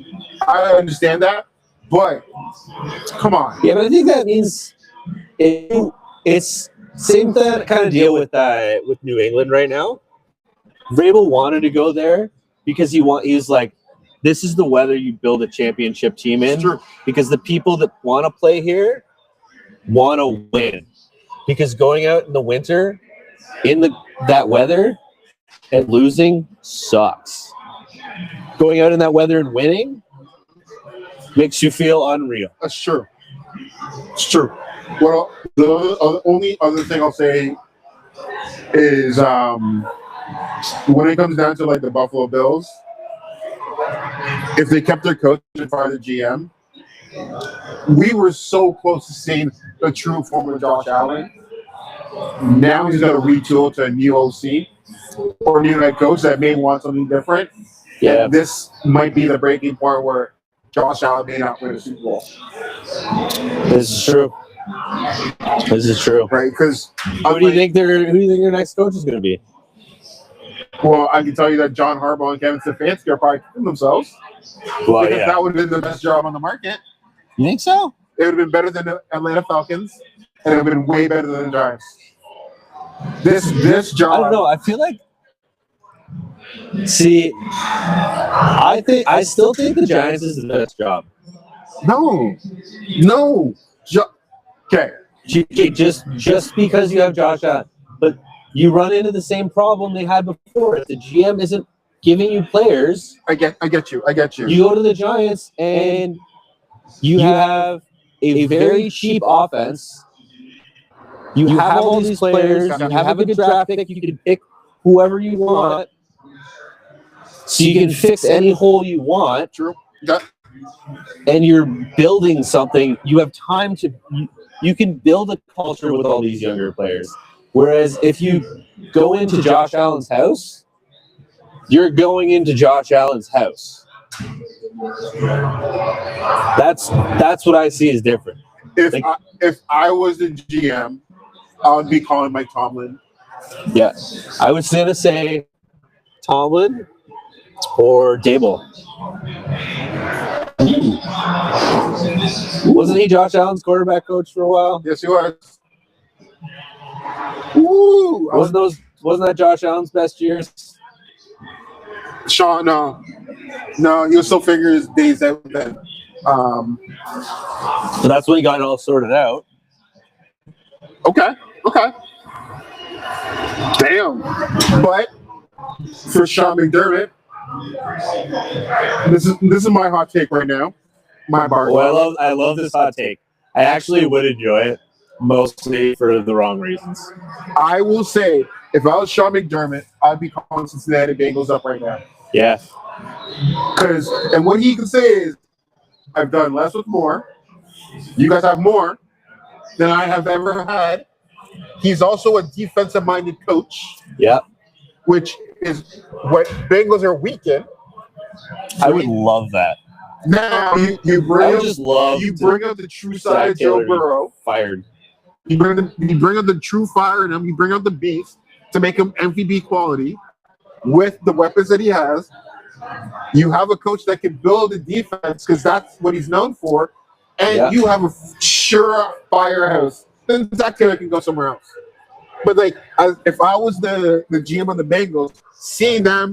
I understand that. But, come on. Yeah, but I think that means it's same kind of deal with New England right now. Vrabel wanted to go there because he's like, this is the weather you build a championship team in. Sure. Because the people that want to play here want to win. Because going out in the winter in that weather and losing sucks. Going out in that weather and winning makes you feel unreal. That's true. It's true. Well, the only other thing I'll say is when it comes down to like the Buffalo Bills, if they kept their coach and fired the GM, we were so close to seeing the true form of Josh Allen. Now he's got to retool to a new OC or a new head coach that may want something different. Yeah. And this might be the breaking point where Josh Allen may not win a Super Bowl. This is true. Right? Because who do you think your next coach is going to be? Well, I can tell you that John Harbaugh and Kevin Stefanski are probably killing themselves. Well, because that would have been the best job on the market. You think so? It would have been better than the Atlanta Falcons, and it would have been way better than the Giants. This job. I don't know. I feel like. See, I still think the Giants is the best job. No. Okay. Just because you have Josh Allen, but you run into the same problem they had before. If the GM isn't giving you players, I get you. You go to the Giants and you have a very cheap offense. You have all these players. You have a good draft pick. You can pick whoever you want. So you can fix any hole you want. True. Yeah. And you're building something. You have time to. You can build a culture with all these younger players. Whereas if you go into Josh Allen's house, you're going into Josh Allen's house. That's what I see as different. If I was the GM, I would be calling Mike Tomlin. Yeah, I was gonna say Tomlin or Dable. Wasn't he Josh Allen's quarterback coach for a while? Yes, he was. Woo! Wasn't that Josh Allen's best years? Sean, no, he was still figuring his days out then. So that's when he got it all sorted out. Okay. Damn. But for Sean McDermott, this is my hot take right now. My bar. Well, I love this hot take. I actually would enjoy it, mostly for the wrong reasons. I will say, if I was Sean McDermott, I'd be calling Cincinnati Bengals up right now. Yeah. And what he can say is, I've done less with more. You guys have more than I have ever had. He's also a defensive-minded coach. Yeah. Which is what Bengals are weak in. I would love that. Now you bring up the true side of Joe Burrow. Fired. You bring up the true fire in him. You bring up the beast to make him MVP quality with the weapons that he has. You have a coach that can build a defense because that's what he's known for, and you have a sure firehouse. Then Zach Taylor can go somewhere else. But if I was the GM of the Bengals, seeing them,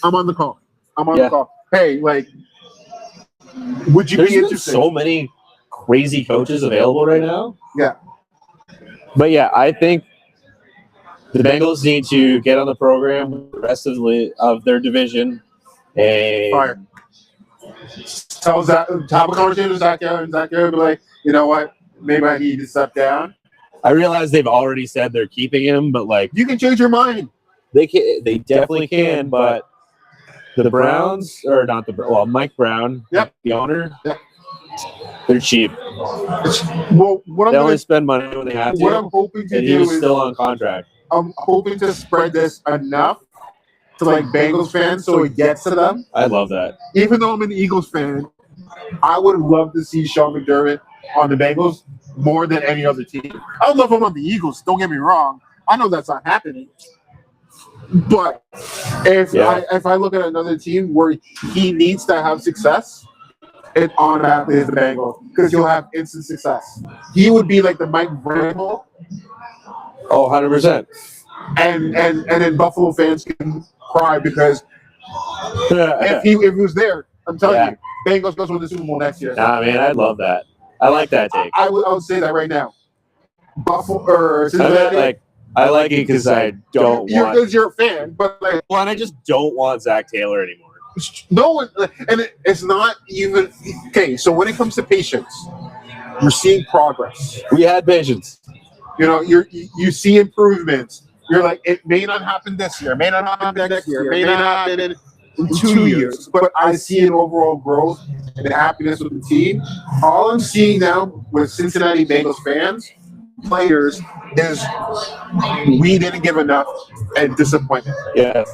I'm on the call. I'm on Yeah. the call. Hey, like, would you There's be been interested? so many crazy coaches available right now. Yeah. But yeah, I think the Bengals need to get on the program with the rest of their division and Fire. Tell Zach, have a conversation with Zach Taylor, and Zach Taylor will be like, you know what? Maybe I need to step down. I realize they've already said they're keeping him, but like You can change your mind. they definitely can. But the Browns, or not Mike Brown, Yep. the owner, Yep. they're cheap. Well, what They only spend money when they have what to, I'm hoping to and he do was is still on contract. I'm hoping to spread this enough to like Bengals fans so it gets to them. I love that. Even though I'm an Eagles fan, I would love to see Sean McDermott on the Bengals more than any other team. I would love him on the Eagles. Don't get me wrong. I know that's not happening. But if I look at another team where he needs to have success, it automatically is the Bengals because you'll have instant success. He would be like the Mike Vrabel, Oh, 100%. and then Buffalo fans can cry because if he was there, I'm telling Yeah. you, Bengals goes win the Super Bowl next year. Nah, man, I love that. I like that take. I would say that right now. Buffalo or Cincinnati. I like it because I don't want. Because you're a fan, but like Well, and I just don't want Zach Taylor anymore. no one, and it's not even okay. So when it comes to patience, you're seeing progress. We had patience. You know, you see improvements. You're like, it may not happen this year, may not happen next year, may not happen in 2 years, but I see an overall growth and the happiness with the team. All I'm seeing now with Cincinnati Bengals fans, players, is we didn't give enough and disappointment. Yeah.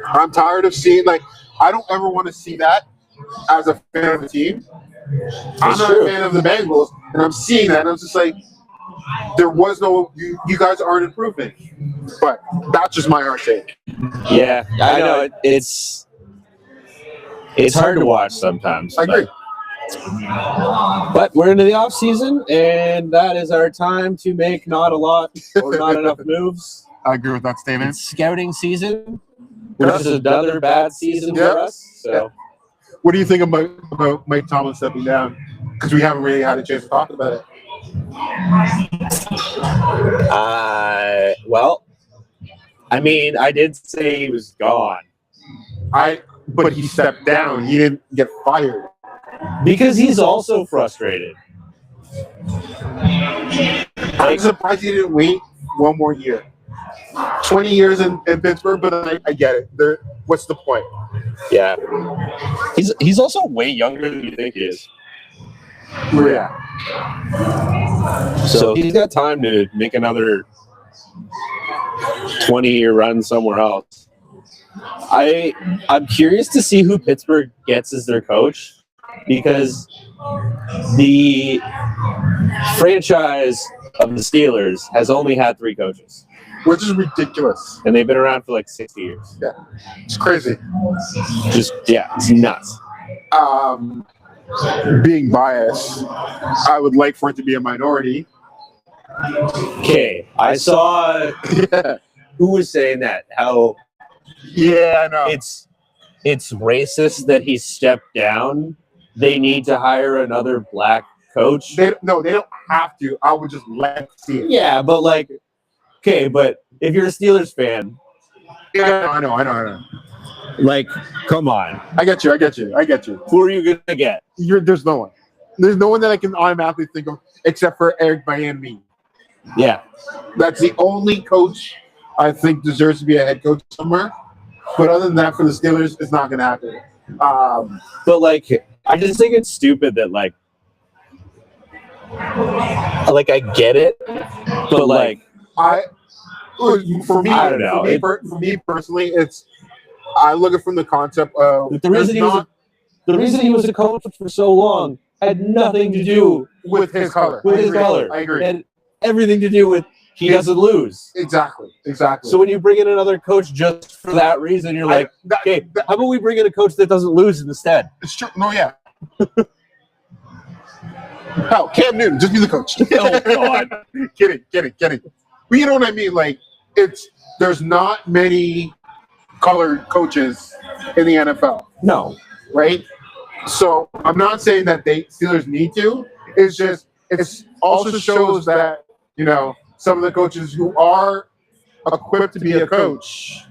I'm tired of seeing, like, I don't ever want to see that as a fan of a team. I'm not a fan of the Bengals, and I'm seeing that, and I'm just like, there was no, you guys aren't improving. But that's just my hard take. Yeah, I know it's hard to watch sometimes. I agree. But we're into the off season, and that is our time to make not a lot or not enough moves. I agree with that statement. It's scouting season, which is another bad season Yep. for us. So What do you think about Mike Tomlin stepping down? Because we haven't really had a chance to talk about it. well, I mean, I did say he was gone But he stepped down. He didn't get fired. because he's also frustrated. I'm surprised he didn't wait one more year. 20 years in Pittsburgh, but I get it. What's the point? Yeah, he's also way younger than you think he is. Yeah. So he's got time to make another 20-year run somewhere else. I'm curious to see who Pittsburgh gets as their coach, because the franchise of the Steelers has only had 3 coaches, Which is ridiculous. and they've been around for like 60 years. It's crazy. It's nuts. Being biased, I would like for it to be a minority. Okay, I saw who was saying that, how Yeah, I know. it's racist that he stepped down. They need to hire another black coach. They don't have to. I would just like to see it. Yeah, but like, okay, but if you're a Steelers fan, Yeah, I know. like, come on, I get you. who are you gonna get? There's no one. There's no one that I can automatically think of except for Eric Bieniemy. Yeah, That's the only coach I think deserves to be a head coach somewhere. But other than that, for the Steelers, it's not going to happen. but like, I just think it's stupid that like I get it, but like, For me, I don't know. For me personally, I look at it from the concept of the reason he was a coach for so long had nothing to do with his color. with his color. I agree. And everything to do with he doesn't lose. Exactly. So when you bring in another coach just for that reason, you're like, okay, how about we bring in a coach that doesn't lose instead? It's true. No, yeah. Hell, Cam Newton, just be the coach. Oh, God. Kidding. But you know what I mean? Like, there's not many colored coaches in the NFL, No. right? So I'm not saying that Steelers need to. It's just it also shows that some of the coaches who are equipped to be a coach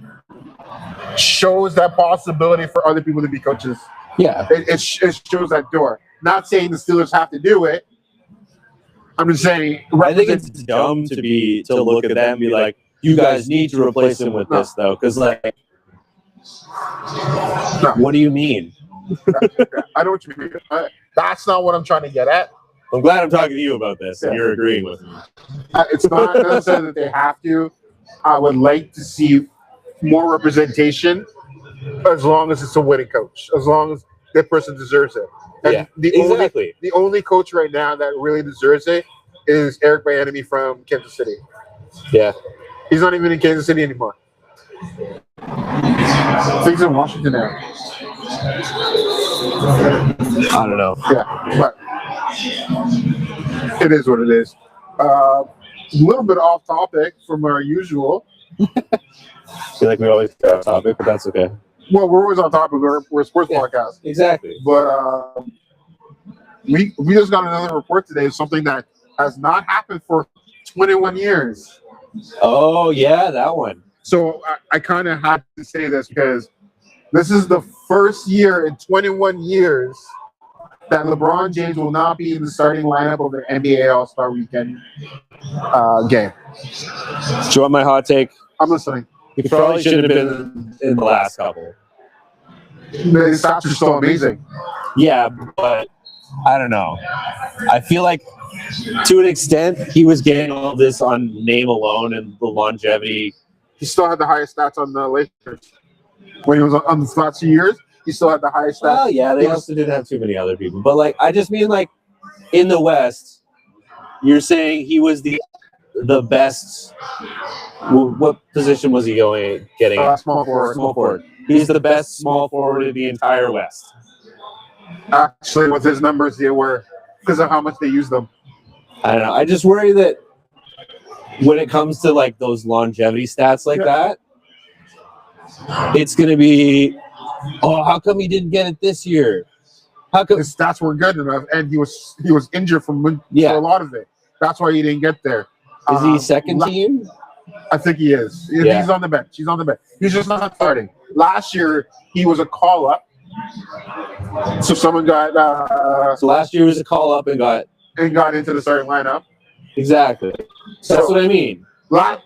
shows that possibility for other people to be coaches. Yeah. It shows that door. Not saying the Steelers have to do it. I'm just saying. I think it's dumb to look at them and be like, you guys need to replace him with this though, because like, what do you mean? I know what you mean. That's not what I'm trying to get at. I'm glad I'm talking to you about this, and you're agreeing with me. It's not necessarily that they have to. I would like to see more representation, as long as it's a winning coach, as long as that person deserves it. And exactly. The only coach right now that really deserves it is Eric Bieniemy from Kansas City. Yeah. He's not even in Kansas City anymore. I think he's in Washington now. I don't know. Yeah, but it is what it is. A little bit off topic from our usual. I feel like we always get off topic, but that's okay. Well, we're always on topic. We're a sports podcast. Exactly. But we just got another report today of something that has not happened for 21 years. Oh, yeah, that one. So I kind of had to say this because this is the first year in 21 years that LeBron James will not be in the starting lineup of the NBA All-Star Weekend game. Do you want my hot take? I'm listening. He probably shouldn't have been in the last couple. The stats are still amazing. Yeah, but I don't know. I feel like to an extent he was getting all this on name alone and the longevity. He still had the highest stats on the Lakers. When he was on the last 2 years, he still had the highest stats. Well, yeah, they also didn't have too many other people. But, like, I just mean, like, in the West, you're saying he was the best. What position was he getting? Small forward. Small forward. He's the best small forward in the entire West. Actually, with his numbers, they were because of how much they use them. I don't know. I just worry that when it comes to like those longevity stats like that, it's going to be, oh, how come he didn't get it this year? How come his stats were good enough, and he was injured for a lot of it. That's why he didn't get there. Is he second team? I think he is. Yeah. He's on the bench. He's on the bench. He's just not starting. Last year, he was a call-up. So someone got... so last year was a call-up and got into the starting lineup. Exactly. That's what I mean.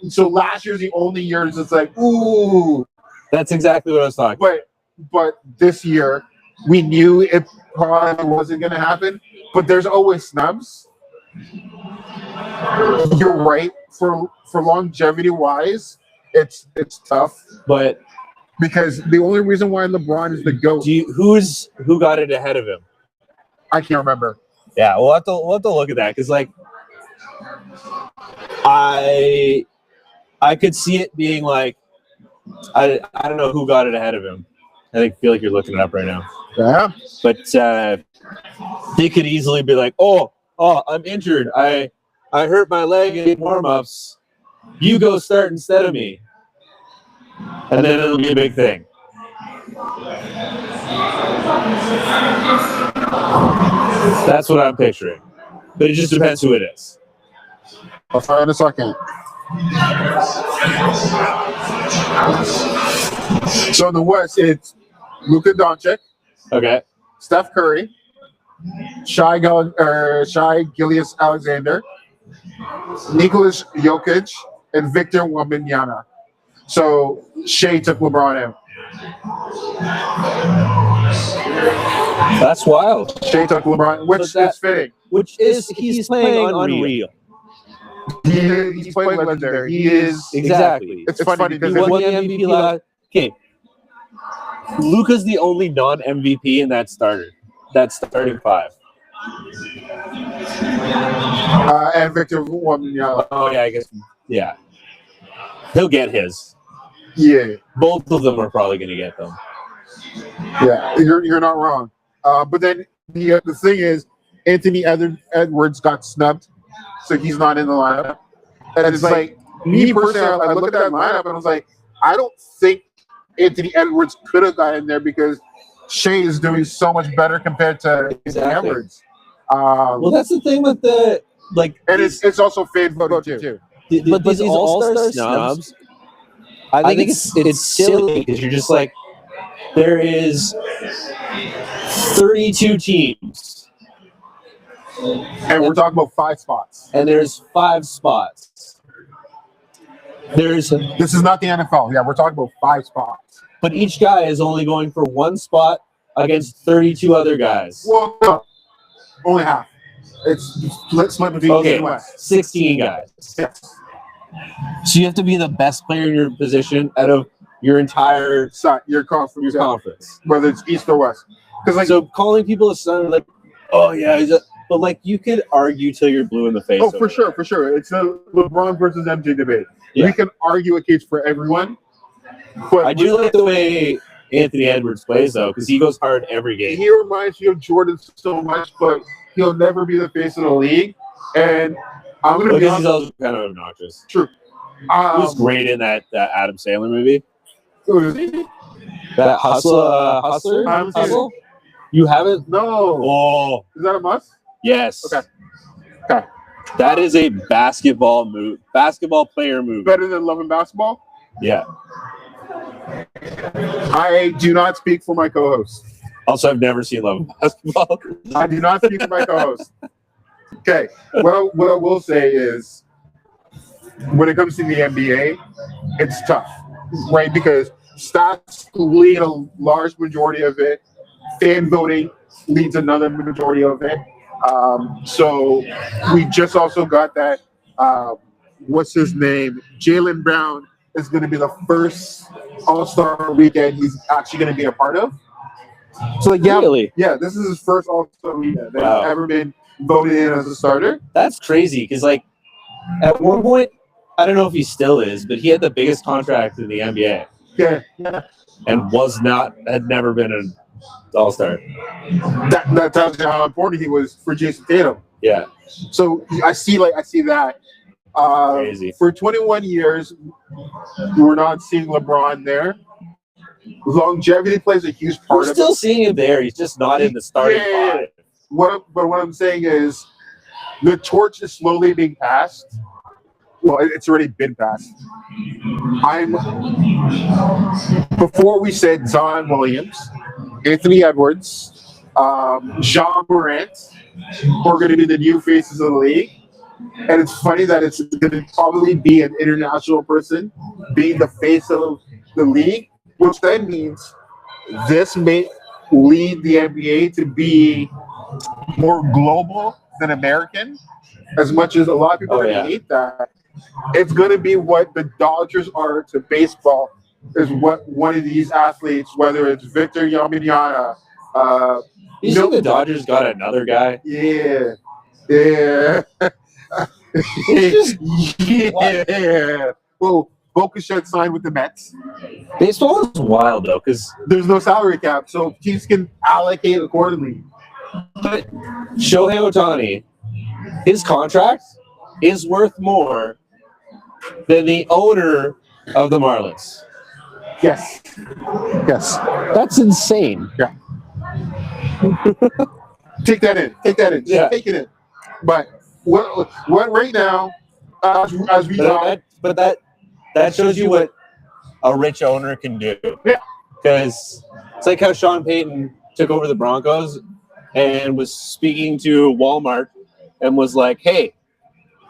So last year's the only year it's like, ooh. That's exactly what I was talking about. But this year, we knew it probably wasn't going to happen. But there's always snubs. You're right. For longevity-wise, it's tough. But because the only reason why LeBron is the GOAT. Who got it ahead of him? I can't remember. Yeah, we'll have to look at that because, like, I could see it being like, I don't know who got it ahead of him. I feel like you're looking it up right now. Yeah. But they could easily be like, oh, I'm injured. I hurt my leg in warm-ups. You go start instead of me. And then it'll be a big thing. That's what I'm picturing. But it just depends who it is. I'll try in a second. So in the West, it's Luka Doncic. Okay. Steph Curry. Shai Gilgeous-Alexander. Nicholas Jokic. And Victor Wembanyama. So Shea took LeBron out. That's wild. Shea took LeBron, which is fitting. Which is he's playing unreal. He's playing legendary. He is exactly. It's funny because he won the MVP last. Okay, Luka's the only non-MVP in that starting five. And Victor Wembanyama. Oh yeah, I guess yeah. He'll get his. Yeah. Both of them are probably going to get them. Yeah, you're not wrong. But then the thing is, Anthony Edwards got snubbed, so he's not in the lineup. And it's like, me personally, I look at that lineup and I was like, I don't think Anthony Edwards could have gotten there because Shea is doing so much better compared to Exactly. Edwards. Well, that's the thing with the like, and it's also fan voting too. but these all-star snubs. I think it's silly because you're just like, there is 32 teams And we're talking about 5 spots. and there's 5 spots. This is not the NFL. Yeah, we're talking about 5 spots. But each guy is only going for 1 spot against 32 other guys. Well, no, only half. It's split between East and West. 16 guys. Yes. So you have to be the best player in your position out of your entire So your conference, conference. whether it's East or West. Because So calling people a son, like, oh yeah, but like you could argue till you're blue in the face. oh, over for it. sure, for sure. It's a LeBron versus MJ debate. Yeah. We can argue a case for everyone. But I do like the way Anthony Edwards plays though, because he goes hard every game. he reminds me of Jordan so much, but he'll never be the face of the league. And I'm going to be Because he's honest. also kind of obnoxious. True. He was great in that Adam Sandler movie. No. That Hustler? I haven't seen Hustle? You haven't? Oh, Is that a must? yes. Okay. Okay. That is a basketball player move. Better than Love and Basketball? Yeah. I do not speak for my co-host. Also, I've never seen Love and Basketball. I do not speak for my co-host. Okay. Well, what I will say is, when it comes to the NBA, it's tough, right? Because stats lead a large majority of it. Fan voting leads another majority of it. So we just also got that. What's his name? Jaylen Brown is going to be the first All-Star weekend he's actually going to be a part of. So like, yeah, Really? yeah, this is his first All-Star weekend that Wow. he's ever been voted in as a starter. That's crazy because, like, at one point, I don't know if he still is, but he had the biggest contract in the NBA Yeah, and had never been an All-Star. that tells you how important he was for Jason Tatum. Yeah. So I see that. Crazy. For 21 years, we're not seeing LeBron there. Longevity plays a huge part We're of still it. seeing him there. He's just not in the starting Yeah. five. But what I'm saying is, the torch is slowly being passed. Well, it's already been passed. Before we said Zion Williams, Anthony Edwards, Jean Morant, are going to be the new faces of the league. And it's funny that it's going to probably be an international person being the face of the league, which then means this may lead the NBA to be more global than American. As much as a lot of people hate that, it's going to be what the Dodgers are to baseball. Is what one of these athletes, whether it's Victor Wembanyama, You think the Dodgers got another guy? yeah. Yeah. Well, Boca signed with the Mets. Baseball is wild though, because There's no salary cap, so teams can allocate accordingly. Shohei Ohtani, his contract is worth more than the owner of the Marlins. Yes. Yes. That's insane. Take that in. Take that in. Yeah. Take it in. But what right now, as we talk, But that shows you what a rich owner can do. Yeah. Because it's like how Sean Payton took over the Broncos and was speaking to Walmart and was like, hey,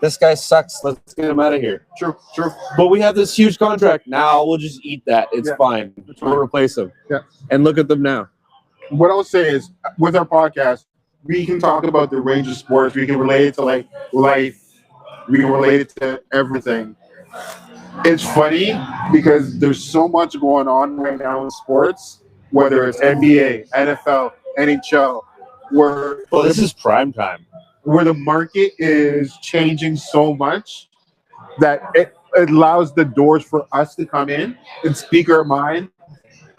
this guy sucks. Let's get him out of here. true. But we have this huge contract. Now we'll just eat that. It's Yeah. fine. We'll replace him. Yeah. And look at them now. What I'll say is, with our podcast, we can talk about the range of sports. We can relate it to like life. We can relate it to everything. It's funny because there's so much going on right now in sports, whether it's NBA, NFL, NHL, where Well, this is prime time. the market is changing so much that it allows the doors for us to come in and speak our mind.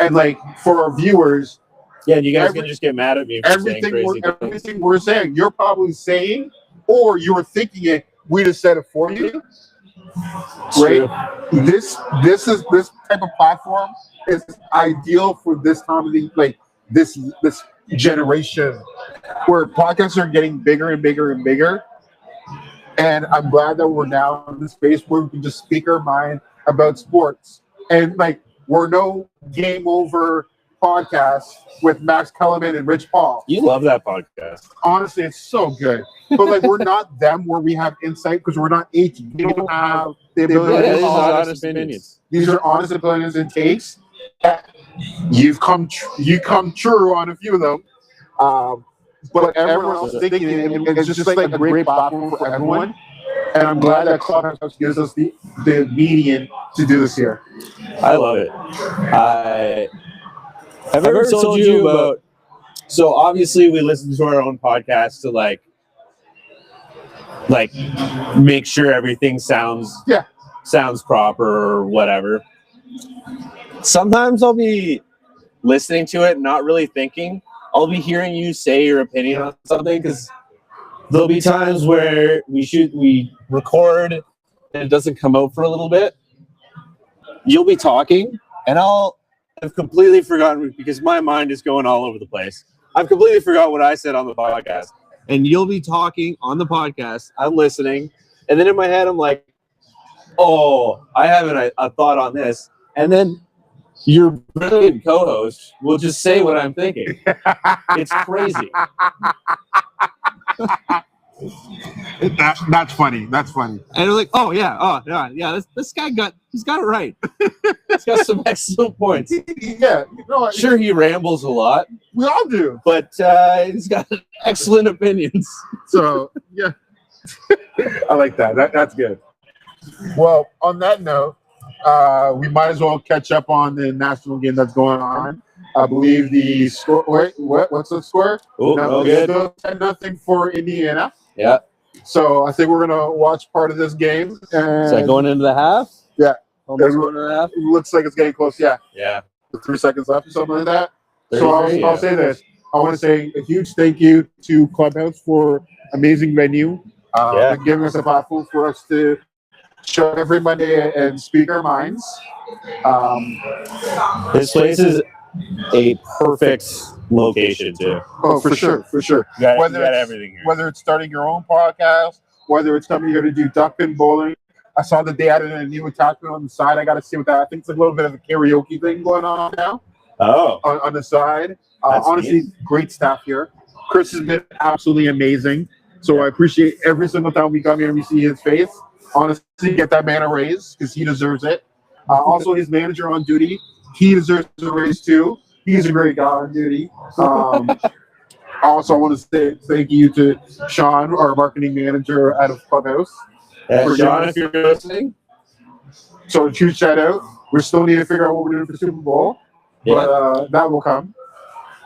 And like for our viewers, Yeah, and you guys can just get mad at me for saying everything crazy we're, things. everything we're saying, you're probably saying, or you were thinking it, we just said it for you. Right? This type of platform is ideal for this time of the this generation where podcasts are getting bigger and bigger and bigger. And I'm glad that we're now in the space where we can just speak our mind about sports. And we're no game over podcast with Max Kellerman and Rich Paul. You love that podcast. Honestly, it's so good. But we're not them where we have insight because we're not 18. We don't have the ability These to are honest opinions. These are honest opinions and takes. You've come true on a few of them. But everyone else is thinking it's just a great platform for everyone. And I'm glad that Clubhouse gives us the median to do this here. I love it. I've ever told you about. So obviously, we listen to our own podcast to make sure everything sounds proper or whatever. Sometimes I'll be listening to it, not really thinking. I'll be hearing you say your opinion on something because there'll be times where we record and it doesn't come out for a little bit. You'll be talking and I've completely forgotten because my mind is going all over the place. I've completely forgot what I said on the podcast. And you'll be talking on the podcast. I'm listening. And then in my head, I'm like, oh, I have a thought on this. And then your brilliant co-host will just say what I'm thinking. It's crazy. That's funny. That's funny. And I'm like, this guy he's got it right. He's got some excellent points. Yeah, Sure, he rambles a lot, we all do. but he's got excellent opinions. So yeah, I like that. That's good. Well, on that note, we might as well catch up on the national game that's going on. I believe the score. Wait, what's the score? Oh, good. 10-0 for Indiana. Yeah. So I think we're gonna watch part of this game. And Is that going into the half? Yeah. Almost going to the half? It looks like it's getting close. Yeah. Yeah. 3 seconds left or something like that. 33, So I'll say this. I want to say a huge thank you to Clubhouse for amazing venue. And giving us a platform for us to show every Monday and speak our minds. This place is a perfect location too. Oh, for sure. You got Whether it's- everything here. Whether it's starting your own podcast, whether it's coming here to do duck pin bowling. I saw that they added a new attachment on the side. I got to see what that. I think it's a little bit of a karaoke thing going on now Oh, on the side. That's Honestly, great staff here. Chris has been absolutely amazing. So I appreciate every single time we come here and we see his face. Honestly, get that man a raise because he deserves it. Also, his manager on duty, he deserves a raise too. He's a great guy on duty. Also, I want to say thank you to Sean, our marketing manager out of Clubhouse. Sean, if you're listening. So huge shout out. We still need to figure out what we're doing for Super Bowl, but that will come.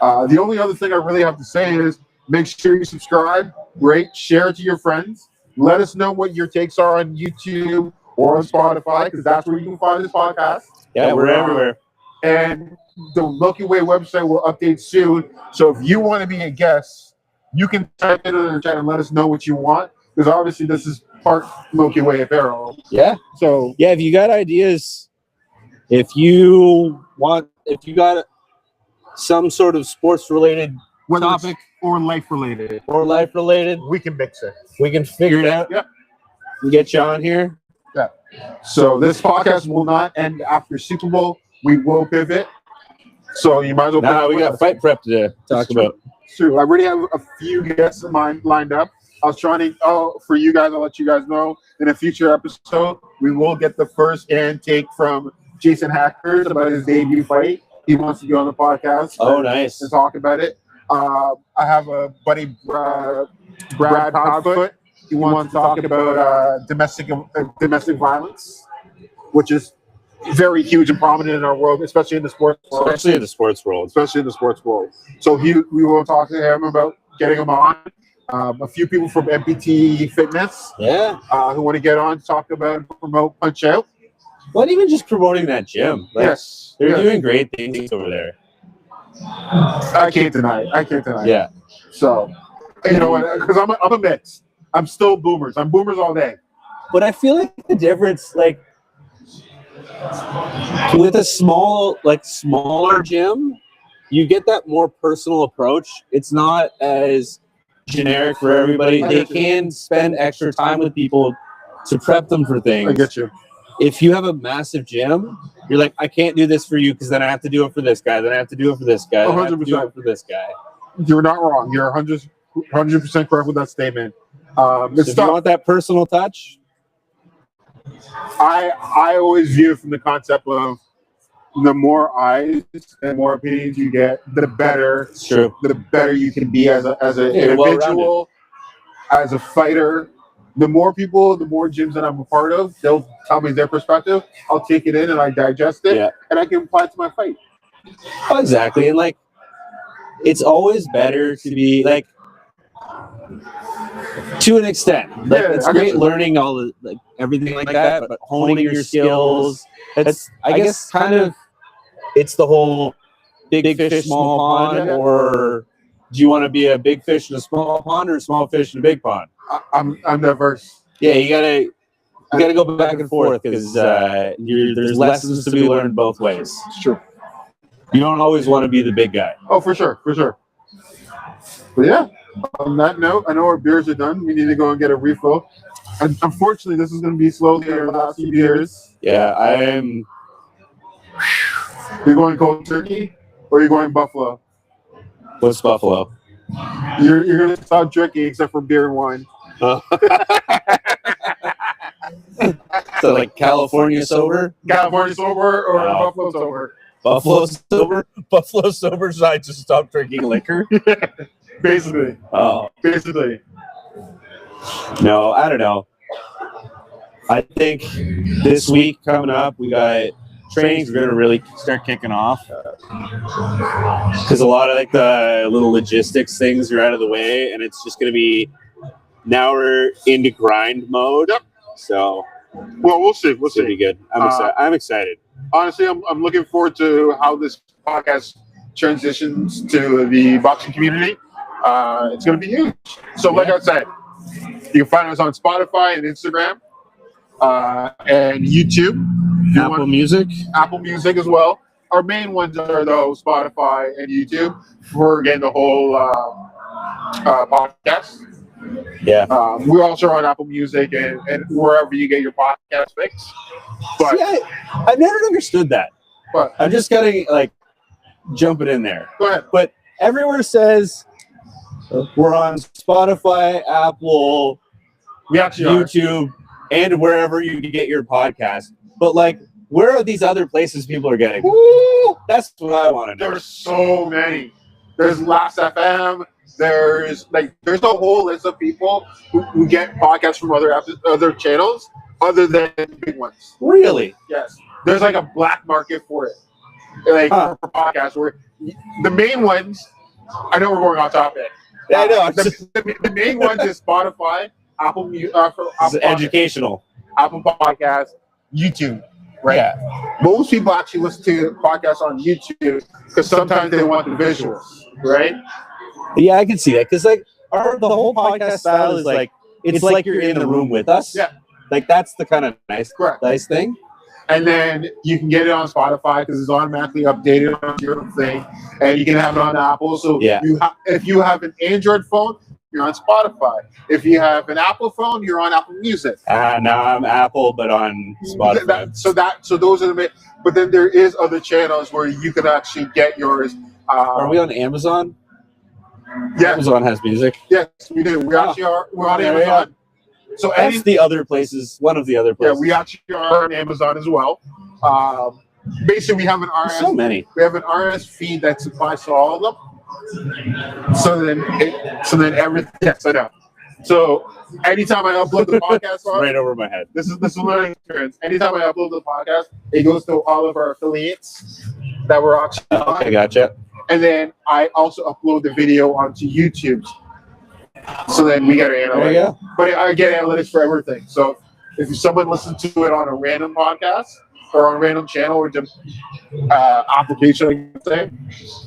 The only other thing I really have to say is make sure you subscribe, rate, share it to your friends. Let us know what your takes are on YouTube or on Spotify because that's where you can find this podcast. Yeah, we're everywhere. And the Milky Way website will update soon. So if you want to be a guest, you can type it in the chat and let us know what you want because obviously this is part Milky Way apparel. Yeah. So Yeah, if you got ideas, if you got some sort of sports related whether topic or life related, or life related, we can mix it. we can figure it out. Yep. And get you on here. So this podcast will not end after Super Bowl. We will pivot. So you might as well. Now we got fight prep to talk about. True. I already have a few guests of mine lined up. I was trying to, for you guys, I'll let you guys know in a future episode, we will get the first intake from Jason Hackers about his debut fight. He wants to be on the podcast. Oh, nice. And talk about it. I have a buddy, Brad Podfoot. He wants to talk about domestic violence, which is very huge and prominent in our world, especially in the sports world. Especially in the sports world. So we will talk to him about getting him on. A few people from MPT Fitness Yeah. who want to get on, talk about promote Punch Out. Not even just promoting that gym. Like, Yes. They're Yes. doing great things over there. I can't deny it. Yeah. So, you know what? Because I'm a mix. I'm still boomers. I'm boomers all day. But I feel like the difference, like with a smaller gym, you get that more personal approach. It's not as generic for everybody. They can spend extra time with people to prep them for I things. get you. If you have a massive gym, you're like, I can't do this for you because then I have to do it for this guy. Then I have to do it for this guy. Then I have to do it for this guy. You're not wrong. You're 100% correct with that statement. So It's if you tough. want that personal touch, I always view it from the concept of the more eyes and more opinions you get, the better. it's true. The better you can be as an Yeah, individual, as a fighter. The more people, the more gyms that I'm a part of, they'll tell me their perspective. I'll take it in and I digest it, Yeah. and I can apply it to my fight. Oh, exactly. And like, it's always better to be like, to an extent. Like, Yeah, it's I get great you. learning all the like everything like that, but honing your skills. It's I guess kind of it's the whole big fish, small pond, Yeah. or do you want to be a big fish in a small pond or a small fish in a big pond? I'm diverse. Yeah, you gotta go back and forth because there's lessons to be learned both ways. It's true. You don't always want to be the big guy. Oh, for sure. But yeah, on that note, I know our beers are done. We need to go and get a refill. And unfortunately, this is going to be slowly our last few beers. Yeah, I'm. You're going cold turkey or you're going buffalo? What's Buffalo? You're going to stop drinking except for beer and wine. So like California sober, California sober or Wow. Buffalo sober? Buffalo sober, Buffalo sober. So I just stopped drinking liquor. Basically. Oh Basically. no, I don't know. I think this week coming up, we got trainings are going to really start kicking off because a lot of like the little logistics things are out of the way, and it's just going to be now we're into grind mode. Yep. So Well, we'll see. We'll it's going to see. be good. I'm excited. Honestly, I'm looking forward to how this podcast transitions to the boxing community. It's going to be huge. So, like I said, you can find us on Spotify and Instagram and YouTube. If you Apple want- Music. Apple Music as well. Our main ones are though Spotify and YouTube for getting the whole podcast. Yeah. We're also on Apple Music and wherever you get your podcast fix. But See, I've never understood that. but I'm just getting like jumping in there. go ahead. But everywhere says we're on Spotify, Apple, We actually are. YouTube, and wherever you get your podcast. But like, where are these other places people are getting? Woo! That's what I want to know. There's so many. There's Last FM. There's a whole list of people who get podcasts from other channels other than big ones. Really? Yes. There's like a black market for it. Like Huh. for podcasts where the main ones, I know we're going off topic. Yeah, I know. The main ones is Spotify, Apple This is educational. Apple Podcasts, YouTube. Right. Yeah. Most people actually listen to podcasts on YouTube because sometimes they want the visuals, right? Yeah, I can see that because like the whole podcast style is like it's like you're in the room with us. Yeah. Like that's the kind of Correct. nice thing. And then you can get it on Spotify because it's automatically updated on your thing, and you can have it on Apple. So Yeah. if you have an Android phone, you're on Spotify. If you have an Apple phone, you're on Apple Music. Now I'm Apple, but on Spotify. So those are the main. But then there is other channels where you can actually get yours. Are we on Amazon? Yeah. Amazon has music. Yes, we do. We actually are. We're on Yeah, Amazon. So That's the other places. One of the other yeah, places. we actually are on Amazon as well. Basically, we have an There's RS. so many. We have an RS feed that supplies to all of them. So then everything. Yes, I know. So anytime I upload the podcast, on, Right over my head. this is a learning experience. Anytime I upload the podcast, it goes to all of our affiliates that we're actually on. Okay, gotcha. And then I also upload the video onto YouTube. So then we get There you analytics. go. But I get analytics for everything. So if someone listens to it on a random podcast or on a random channel or just application, I can say,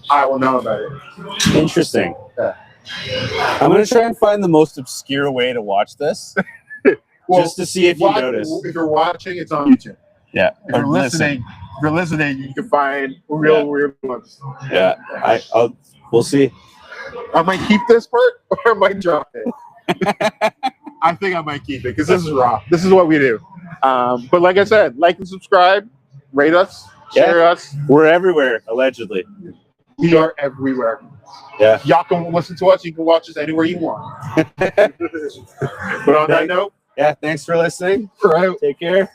I will know about it. Interesting. Yeah. I'm gonna try and find the most obscure way to watch this. just to see if you notice. If you're watching, it's on YouTube. Yeah. If you're listening, you can find real weird ones. Yeah. We'll see. I might keep this part or I might drop it. I think I might keep it because this is raw. This is what we do. But like I said, like and subscribe, rate us, share us. We're everywhere, allegedly. We are everywhere. Yeah. Y'all can listen to us. You can watch us anywhere you want. But on that note, yeah, thanks for listening. Right. Take care.